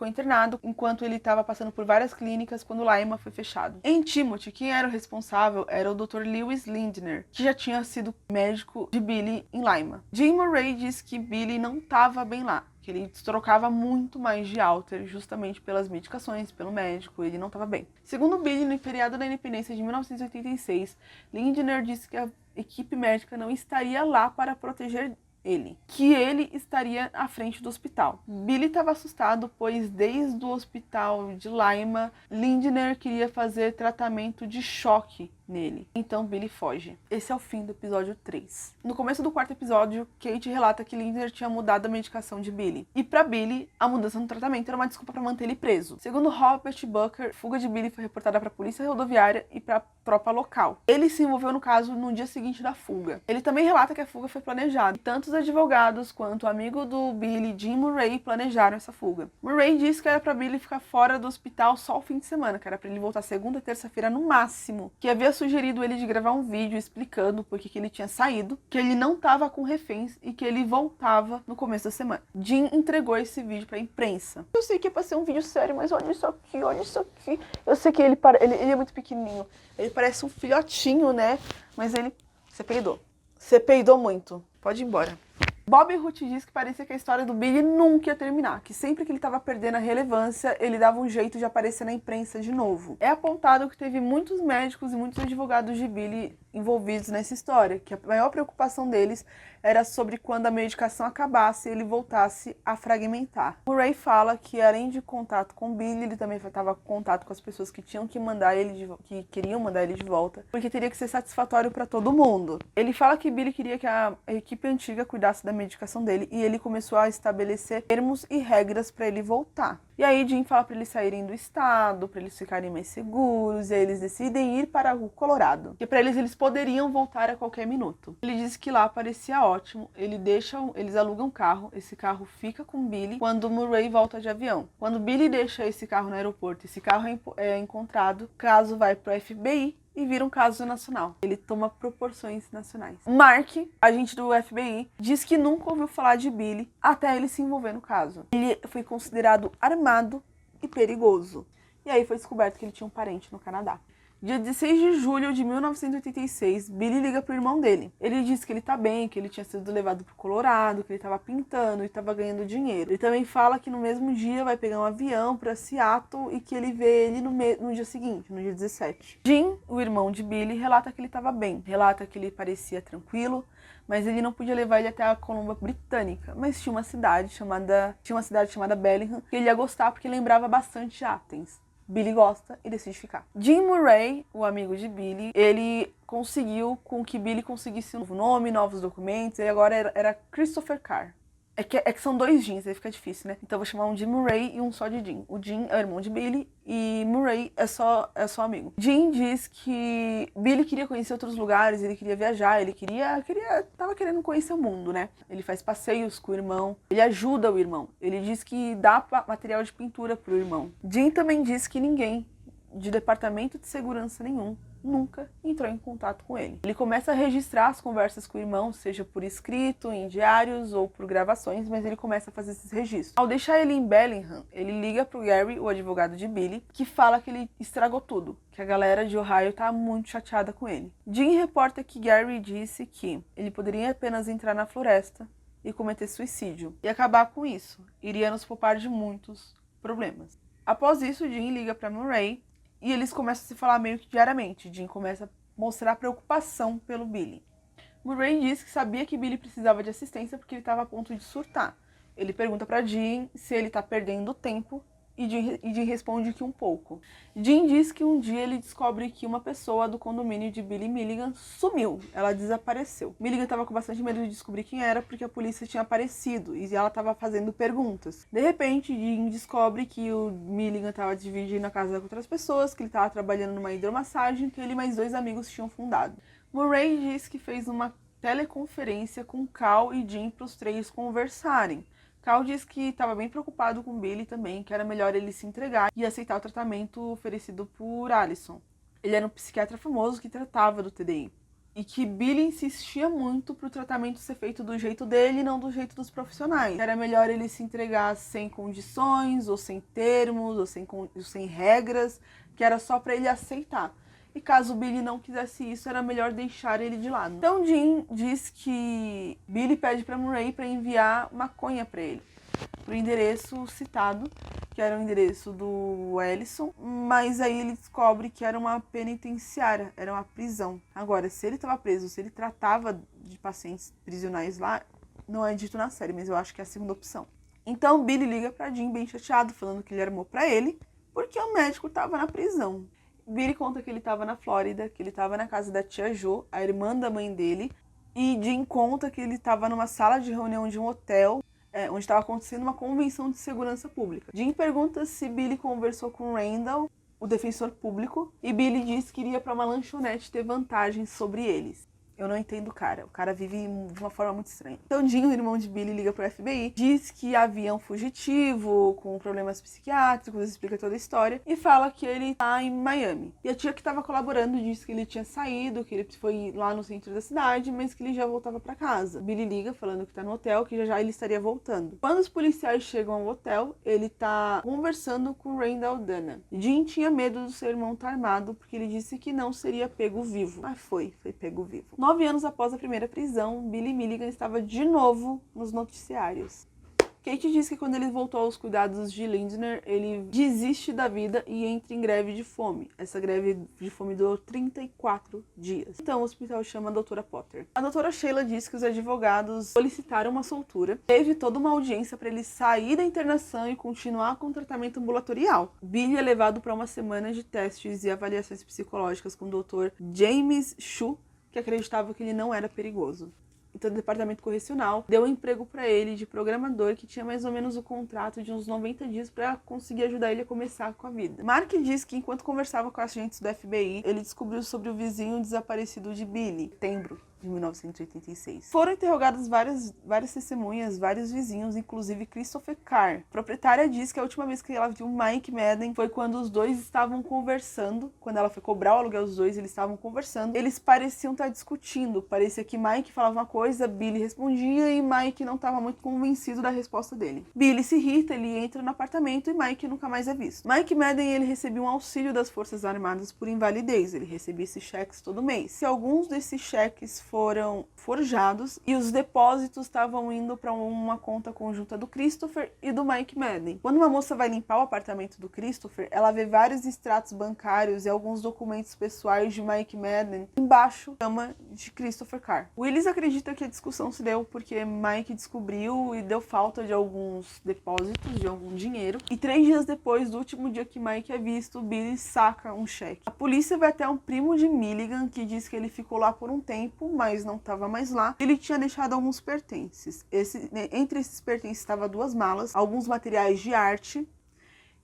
internado enquanto ele estava passando por várias clínicas quando Lima foi fechado. Em Timothy, quem era o responsável era o Dr. Lewis Lindner, que já tinha sido médico de Billy em Lima. Jim Murray diz que Billy não estava bem lá, que ele trocava muito mais de Alter justamente pelas medicações, pelo médico, ele não estava bem. Segundo Billy, no feriado da independência de 1986, Lindner disse que a equipe médica não estaria lá para proteger ele, que ele estaria à frente do hospital. Billy estava assustado, pois desde o hospital de Lima, Lindner queria fazer tratamento de choque nele. Então Billy foge. Esse é o fim do episódio 3. No começo do 4º episódio, Kate relata que Lindner tinha mudado a medicação de Billy. E para Billy, a mudança no tratamento era uma desculpa para manter ele preso. Segundo Robert Booker, a fuga de Billy foi reportada para a polícia rodoviária e para a tropa local. Ele se envolveu no caso no dia seguinte da fuga. Ele também relata que a fuga foi planejada. Tanto os advogados quanto o amigo do Billy, Jim Murray, planejaram essa fuga. Murray disse que era para Billy ficar fora do hospital só o fim de semana, que era para ele voltar segunda e terça-feira no máximo, que havia sugerido ele de gravar um vídeo explicando por que ele tinha saído, que ele não estava com reféns e que ele voltava no começo da semana. Jim entregou esse vídeo para a imprensa. Eu sei que é para ser um vídeo sério, mas olha isso aqui, olha isso aqui. Eu sei que ele é muito pequenininho, ele parece um filhotinho, né? Mas você peidou. Você peidou muito. Pode ir embora. Bob Ruth diz que parecia que a história do Billy nunca ia terminar, que sempre que ele estava perdendo a relevância, ele dava um jeito de aparecer na imprensa de novo. É apontado que teve muitos médicos e muitos advogados de Billy envolvidos nessa história, que a maior preocupação deles era sobre quando a medicação acabasse e ele voltasse a fragmentar. O Ray fala que além de contato com Billy, ele também estava em contato com as pessoas que tinham que que queriam mandar ele de volta, porque teria que ser satisfatório para todo mundo. Ele fala que Billy queria que a equipe antiga cuidasse da da medicação dele e ele começou a estabelecer termos e regras para ele voltar. E aí Jim fala para eles saírem do estado, para eles ficarem mais seguros, e aí eles decidem ir para o Colorado, que para eles poderiam voltar a qualquer minuto. Ele diz que lá parecia ótimo, eles alugam um carro, esse carro fica com Billy quando Murray volta de avião. Quando Billy deixa esse carro no aeroporto, esse carro é encontrado, o caso vai para o FBI e vira um caso nacional. Ele toma proporções nacionais. Mark, agente do FBI, diz que nunca ouviu falar de Billy até ele se envolver no caso. Ele foi considerado armado e perigoso. E aí foi descoberto que ele tinha um parente no Canadá. Dia 16 de julho de 1986, Billy liga pro irmão dele. Ele diz que ele tá bem, que ele tinha sido levado pro Colorado, que ele tava pintando e tava ganhando dinheiro. Ele também fala que no mesmo dia vai pegar um avião pra Seattle e que ele vê ele no dia seguinte, no dia 17. Jim, o irmão de Billy, relata que ele tava bem. Relata que ele parecia tranquilo, mas ele não podia levar ele até a Colômbia Britânica. Mas tinha uma cidade chamada Bellingham que ele ia gostar porque lembrava bastante Athens. Billy gosta e decide ficar. Jim Murray, o amigo de Billy, ele conseguiu com que Billy conseguisse um novo nome, novos documentos, e agora era Christopher Carr. É que são dois Jims, aí fica difícil, né? Então eu vou chamar um de Murray e um só de Jim. O Jim é o irmão de Billy e Murray é só amigo. Jim diz que Billy queria conhecer outros lugares, ele queria viajar, ele tava querendo conhecer o mundo, né? Ele faz passeios com o irmão, ele ajuda o irmão. Ele diz que dá material de pintura pro irmão. Jim também diz que ninguém de departamento de segurança nenhum nunca entrou em contato com ele. Ele começa a registrar as conversas com o irmão, seja por escrito, em diários ou por gravações, mas ele começa a fazer esses registros. Ao deixar ele em Bellingham, ele liga pro Gary, o advogado de Billy, que fala que ele estragou tudo, que a galera de Ohio tá muito chateada com ele. Jim reporta que Gary disse que ele poderia apenas entrar na floresta e cometer suicídio e acabar com isso. Iria nos poupar de muitos problemas. Após isso, Jim liga para Murray e eles começam a se falar meio que diariamente. Jim começa a mostrar preocupação pelo Billy. Murray diz que sabia que Billy precisava de assistência porque ele estava a ponto de surtar. Ele pergunta para Jim se ele está perdendo tempo e Jim responde que um pouco. Jim diz que um dia ele descobre que uma pessoa do condomínio de Billy Milligan sumiu. Ela desapareceu. Milligan estava com bastante medo de descobrir quem era porque a polícia tinha aparecido e ela estava fazendo perguntas. De repente, Jim descobre que o Milligan estava dividindo a casa com outras pessoas, que ele estava trabalhando numa hidromassagem que ele e mais 2 amigos tinham fundado. Murray diz que fez uma teleconferência com Cal e Jim para os 3 conversarem. Cal diz que estava bem preocupado com Billy também, que era melhor ele se entregar e aceitar o tratamento oferecido por Allison. Ele era um psiquiatra famoso que tratava do TDI. E que Billy insistia muito para o tratamento ser feito do jeito dele e não do jeito dos profissionais. Era melhor ele se entregar sem condições, ou sem termos, ou sem regras, que era só para ele aceitar. E caso Billy não quisesse isso, era melhor deixar ele de lado. Então Jim diz que Billy pede para Murray para enviar maconha para ele, pro endereço citado, que era o endereço do Ellison, mas aí ele descobre que era uma penitenciária, era uma prisão. Agora, se ele estava preso, se ele tratava de pacientes prisionais lá, não é dito na série, mas eu acho que é a segunda opção. Então Billy liga para Jim bem chateado, falando que ele armou para ele, porque o médico estava na prisão. Billy conta que ele estava na Flórida, que ele estava na casa da tia Jo, a irmã da mãe dele, e Jim conta que ele estava numa sala de reunião de um hotel, onde estava acontecendo uma convenção de segurança pública. Jim pergunta se Billy conversou com Randall, o defensor público, e Billy diz que iria para uma lanchonete ter vantagens sobre eles. Eu não entendo o cara. O cara vive de uma forma muito estranha. Então, Jim, o irmão de Billy, liga pro FBI, diz que havia um fugitivo com problemas psiquiátricos, explica toda a história e fala que ele tá em Miami. E a tia que tava colaborando disse que ele tinha saído, que ele foi lá no centro da cidade, mas que ele já voltava para casa. Billy liga falando que tá no hotel, que já ele estaria voltando. Quando os policiais chegam ao hotel, ele tá conversando com Randall Dana. Jim tinha medo do seu irmão estar armado, porque ele disse que não seria pego vivo. Mas foi pego vivo. 9 anos após a primeira prisão, Billy Milligan estava de novo nos noticiários. Kate diz que quando ele voltou aos cuidados de Lindner, ele desiste da vida e entra em greve de fome. Essa greve de fome durou 34 dias. Então o hospital chama a doutora Potter. A doutora Sheila diz que os advogados solicitaram uma soltura. Teve toda uma audiência para ele sair da internação e continuar com o tratamento ambulatorial. Billy é levado para uma semana de testes e avaliações psicológicas com o Dr. James Shu, que acreditava que ele não era perigoso. então, do departamento correcional, deu um emprego para ele de programador que tinha mais ou menos o contrato de uns 90 dias para conseguir ajudar ele a começar com a vida. Mark diz que enquanto conversava com agentes do FBI, ele descobriu sobre o vizinho desaparecido de Billy, em setembro de 1986. Foram interrogadas várias testemunhas, vários vizinhos, inclusive Christopher Carr. A proprietária diz que a última vez que ela viu Mike Madden foi quando os dois estavam conversando. Quando ela foi cobrar o aluguel, os dois eles estavam conversando. Eles pareciam estar discutindo. Parecia que Mike falava uma coisa, Billy respondia e Mike não estava muito convencido da resposta dele. Billy se irrita, ele entra no apartamento e Mike nunca mais é visto. Mike Madden ele recebia um auxílio das Forças Armadas por invalidez. Ele recebia esses cheques todo mês. Se alguns desses cheques foram forjados e os depósitos estavam indo para uma conta conjunta do Christopher e do Mike Madden. Quando uma moça vai limpar o apartamento do Christopher, ela vê vários extratos bancários e alguns documentos pessoais de Mike Madden embaixo da cama de Christopher Carr. Willis acredita que a discussão se deu porque Mike descobriu e deu falta de alguns depósitos, de algum dinheiro. E 3 dias depois do último dia que Mike é visto, Billy saca um cheque. A polícia vai até um primo de Milligan que diz que ele ficou lá por um tempo, mas não estava mais lá. Ele tinha deixado alguns pertences. Entre esses pertences estavam 2 malas, alguns materiais de arte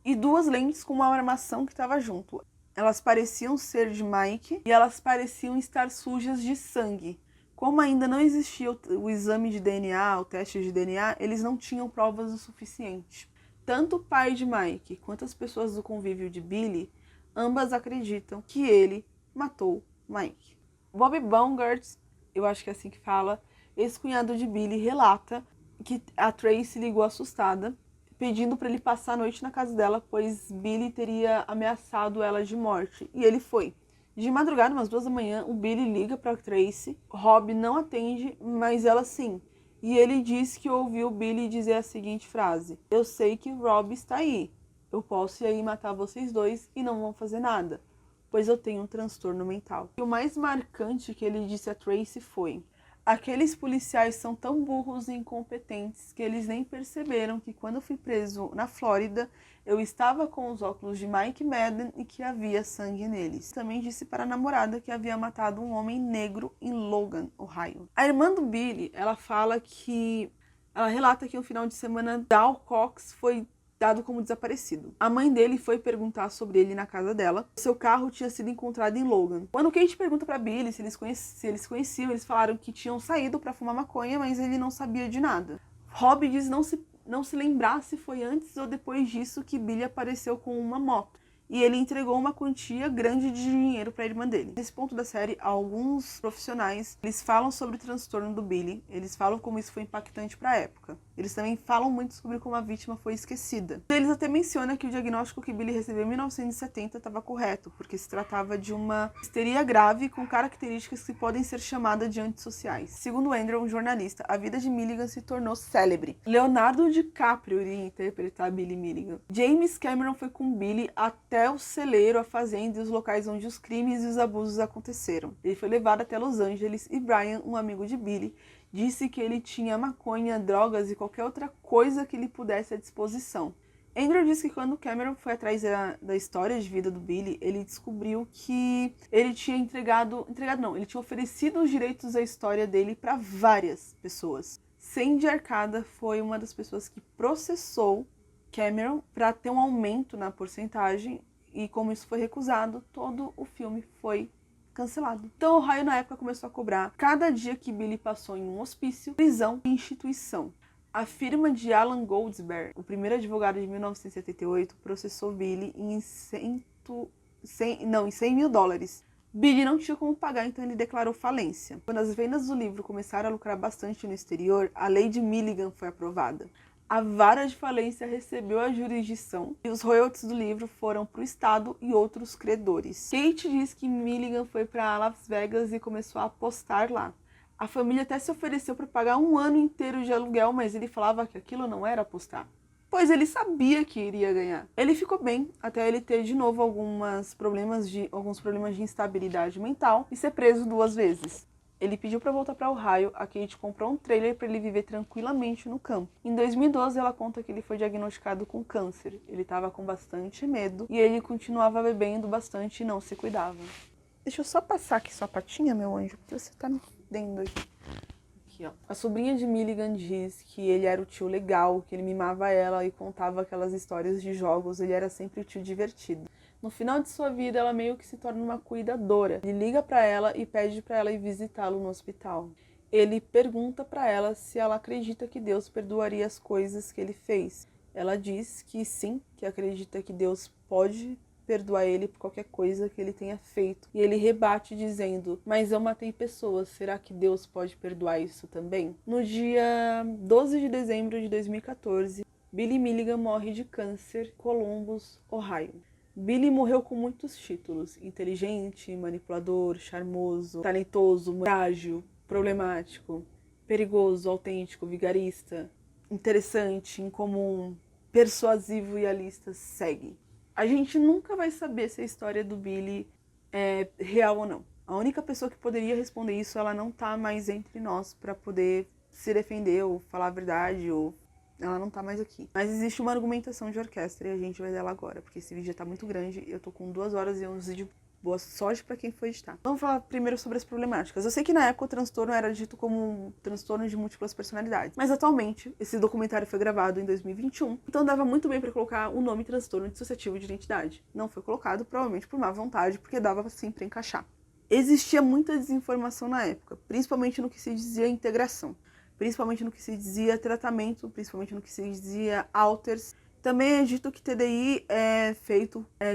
e 2 lentes com uma armação que estava junto. Elas pareciam ser de Mike e elas pareciam estar sujas de sangue. Como ainda não existia o exame de DNA, o teste de DNA, eles não tinham provas o suficiente. Tanto o pai de Mike quanto as pessoas do convívio de Billy, ambas acreditam que ele matou Mike. Bob Baumgartz, eu acho que é assim que fala, ex-cunhado de Billy, relata que a Tracy ligou assustada, pedindo para ele passar a noite na casa dela, pois Billy teria ameaçado ela de morte. E ele foi. De madrugada, umas 2 da manhã, o Billy liga para Tracy. Rob não atende, mas ela sim. E ele diz que ouviu Billy dizer a seguinte frase: "Eu sei que Rob está aí. Eu posso ir aí matar vocês dois e não vão fazer nada, pois eu tenho um transtorno mental." E o mais marcante que ele disse a Tracy foi: "Aqueles policiais são tão burros e incompetentes que eles nem perceberam que quando eu fui preso na Flórida, eu estava com os óculos de Mike Madden e que havia sangue neles." Também disse para a namorada que havia matado um homem negro em Logan, Ohio. A irmã do Billy, ela relata que no final de semana, Dal Cox foi dado como desaparecido. A mãe dele foi perguntar sobre ele na casa dela. Seu carro tinha sido encontrado em Logan. Quando Kate pergunta para Billy se eles conheciam, eles falaram que tinham saído para fumar maconha, mas ele não sabia de nada. Rob diz não se lembrar se foi antes ou depois disso que Billy apareceu com uma moto. E ele entregou uma quantia grande de dinheiro para a irmã dele. Nesse ponto da série, alguns profissionais, eles falam sobre o transtorno do Billy, eles falam como isso foi impactante para a época. Eles também falam muito sobre como a vítima foi esquecida. Eles até mencionam que o diagnóstico que Billy recebeu em 1970 estava correto, porque se tratava de uma histeria grave com características que podem ser chamadas de antissociais. Segundo Andrew, um jornalista, a vida de Milligan se tornou célebre. Leonardo DiCaprio iria interpretar Billy Milligan. James Cameron foi com Billy até o celeiro, a fazenda e os locais onde os crimes e os abusos aconteceram. Ele foi levado até Los Angeles e Brian, um amigo de Billy, disse que ele tinha maconha, drogas e qualquer outra coisa que ele pudesse à disposição. Andrew disse que quando Cameron foi atrás da história de vida do Billy, ele descobriu que ele tinha ele tinha oferecido os direitos à história dele para várias pessoas. Sandy Arcada foi uma das pessoas que processou Cameron para ter um aumento na porcentagem e como isso foi recusado, todo o filme foi cancelado. Então, Ohio na época começou a cobrar cada dia que Billy passou em um hospício, prisão e instituição. A firma de Alan Goldsberry, o primeiro advogado de 1978, processou Billy em 100 mil dólares. Billy não tinha como pagar, então ele declarou falência. Quando as vendas do livro começaram a lucrar bastante no exterior, a lei de Milligan foi aprovada. A vara de falência recebeu a jurisdição e os royalties do livro foram para o Estado e outros credores. Kate diz que Milligan foi para Las Vegas e começou a apostar lá. A família até se ofereceu para pagar um ano inteiro de aluguel, mas ele falava que aquilo não era apostar, pois ele sabia que iria ganhar. Ele ficou bem até ele ter de novo alguns problemas de instabilidade mental e ser preso 2 vezes. Ele pediu para voltar para Ohio, a Kate comprou um trailer para ele viver tranquilamente no campo. Em 2012, ela conta que ele foi diagnosticado com câncer. Ele estava com bastante medo e ele continuava bebendo bastante e não se cuidava. Deixa eu só passar aqui sua patinha, meu anjo, porque você tá me dando aqui. aqui, ó. A sobrinha de Milligan diz que ele era o tio legal, que ele mimava ela e contava aquelas histórias de jogos, ele era sempre o tio divertido. No final de sua vida, ela meio que se torna uma cuidadora. Ele liga pra ela e pede pra ela ir visitá-lo no hospital. Ele pergunta pra ela se ela acredita que Deus perdoaria as coisas que ele fez. Ela diz que sim, que acredita que Deus pode perdoar ele por qualquer coisa que ele tenha feito. E ele rebate dizendo, mas eu matei pessoas, será que Deus pode perdoar isso também? No dia 12 de dezembro de 2014, Billy Milligan morre de câncer, Columbus, Ohio. Billy morreu com muitos títulos: inteligente, manipulador, charmoso, talentoso, frágil, problemático, perigoso, autêntico, vigarista, interessante, incomum, persuasivo e a lista segue. A gente nunca vai saber se a história do Billy é real ou não. A única pessoa que poderia responder isso, ela não tá mais entre nós para poder se defender ou falar a verdade, ou ela não tá mais aqui. Mas existe uma argumentação de orquestra e a gente vai dela agora, porque esse vídeo já tá muito grande e eu tô com 2 horas e 11 de boa sorte pra quem foi editar. Vamos falar primeiro sobre as problemáticas. Eu sei que na época o transtorno era dito como um transtorno de múltiplas personalidades, mas atualmente esse documentário foi gravado em 2021, então dava muito bem pra colocar o nome transtorno dissociativo de identidade. Não foi colocado, provavelmente por má vontade, porque dava sim pra encaixar. Existia muita desinformação na época, principalmente no que se dizia integração, principalmente no que se dizia tratamento, principalmente no que se dizia alters. Também é dito que TDI é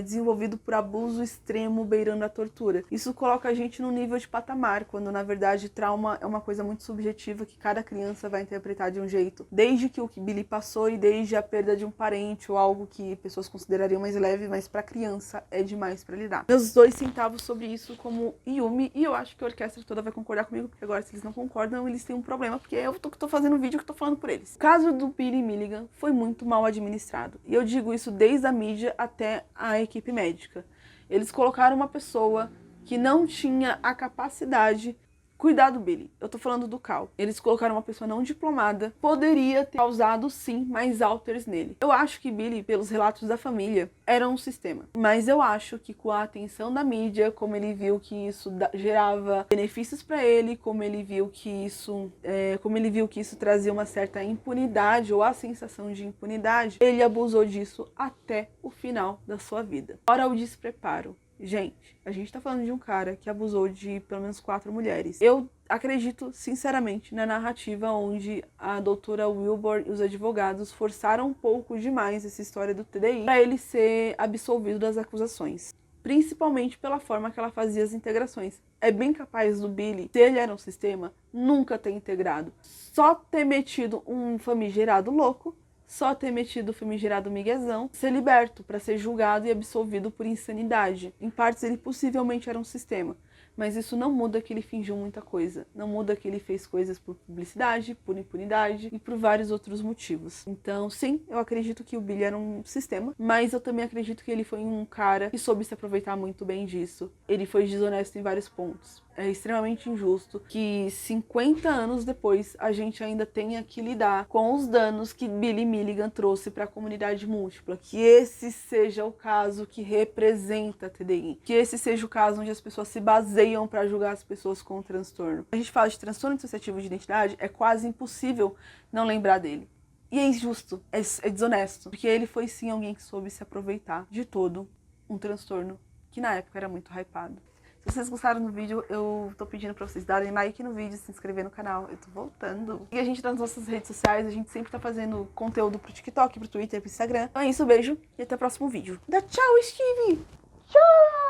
desenvolvido por abuso extremo beirando a tortura. Isso coloca a gente no nível de patamar, quando na verdade trauma é uma coisa muito subjetiva que cada criança vai interpretar de um jeito. Desde que o que Billy passou e desde a perda de um parente ou algo que pessoas considerariam mais leve, mas para criança é demais para lidar. Meus 2 centavos sobre isso como Yumi, e eu acho que a orquestra toda vai concordar comigo, porque agora se eles não concordam, eles têm um problema, porque eu tô fazendo um vídeo que tô falando por eles. O caso do Billy Milligan foi muito mal administrado. E eu digo isso desde a mídia até a equipe médica. Eles colocaram uma pessoa que não tinha a capacidade de cuidar do Billy. Eu tô falando do Cal. Eles colocaram uma pessoa não diplomada. Poderia ter causado, sim, mais alters nele. Eu acho que Billy, pelos relatos da família, era um sistema. Mas eu acho que com a atenção da mídia, como ele viu que isso gerava benefícios para ele, como ele viu que isso trazia uma certa impunidade ou a sensação de impunidade, ele abusou disso até o final da sua vida. Ora, o despreparo. Gente, a gente tá falando de um cara que abusou de pelo menos 4 mulheres. Eu acredito, sinceramente, na narrativa onde a doutora Wilbur e os advogados forçaram um pouco demais essa história do TDI para ele ser absolvido das acusações. Principalmente pela forma que ela fazia as integrações. É bem capaz do Billy, se ele era um sistema, nunca ter integrado. Só ter metido um famigerado louco, só ter metido o famigerado miguezão, ser liberto para ser julgado e absolvido por insanidade. Em partes ele possivelmente era um sistema, mas isso não muda que ele fingiu muita coisa. Não muda que ele fez coisas por publicidade, por impunidade e por vários outros motivos. Então, sim, eu acredito que o Billy era um sistema, mas eu também acredito que ele foi um cara que soube se aproveitar muito bem disso. Ele foi desonesto em vários pontos. É extremamente injusto que 50 anos depois a gente ainda tenha que lidar com os danos que Billy Milligan trouxe para a comunidade múltipla. Que esse seja o caso que representa a TDI. Que esse seja o caso onde as pessoas se baseiam para julgar as pessoas com transtorno. A gente fala de transtorno dissociativo de identidade, é quase impossível não lembrar dele. E é injusto, é desonesto, porque ele foi sim alguém que soube se aproveitar de todo um transtorno que na época era muito hypado. Se vocês gostaram do vídeo, eu tô pedindo pra vocês darem like no vídeo, se inscrever no canal. Eu tô voltando. E a gente tá nas nossas redes sociais, a gente sempre tá fazendo conteúdo pro TikTok, pro Twitter, pro Instagram. Então é isso, beijo e até o próximo vídeo. Dá tchau, Stevie! Tchau!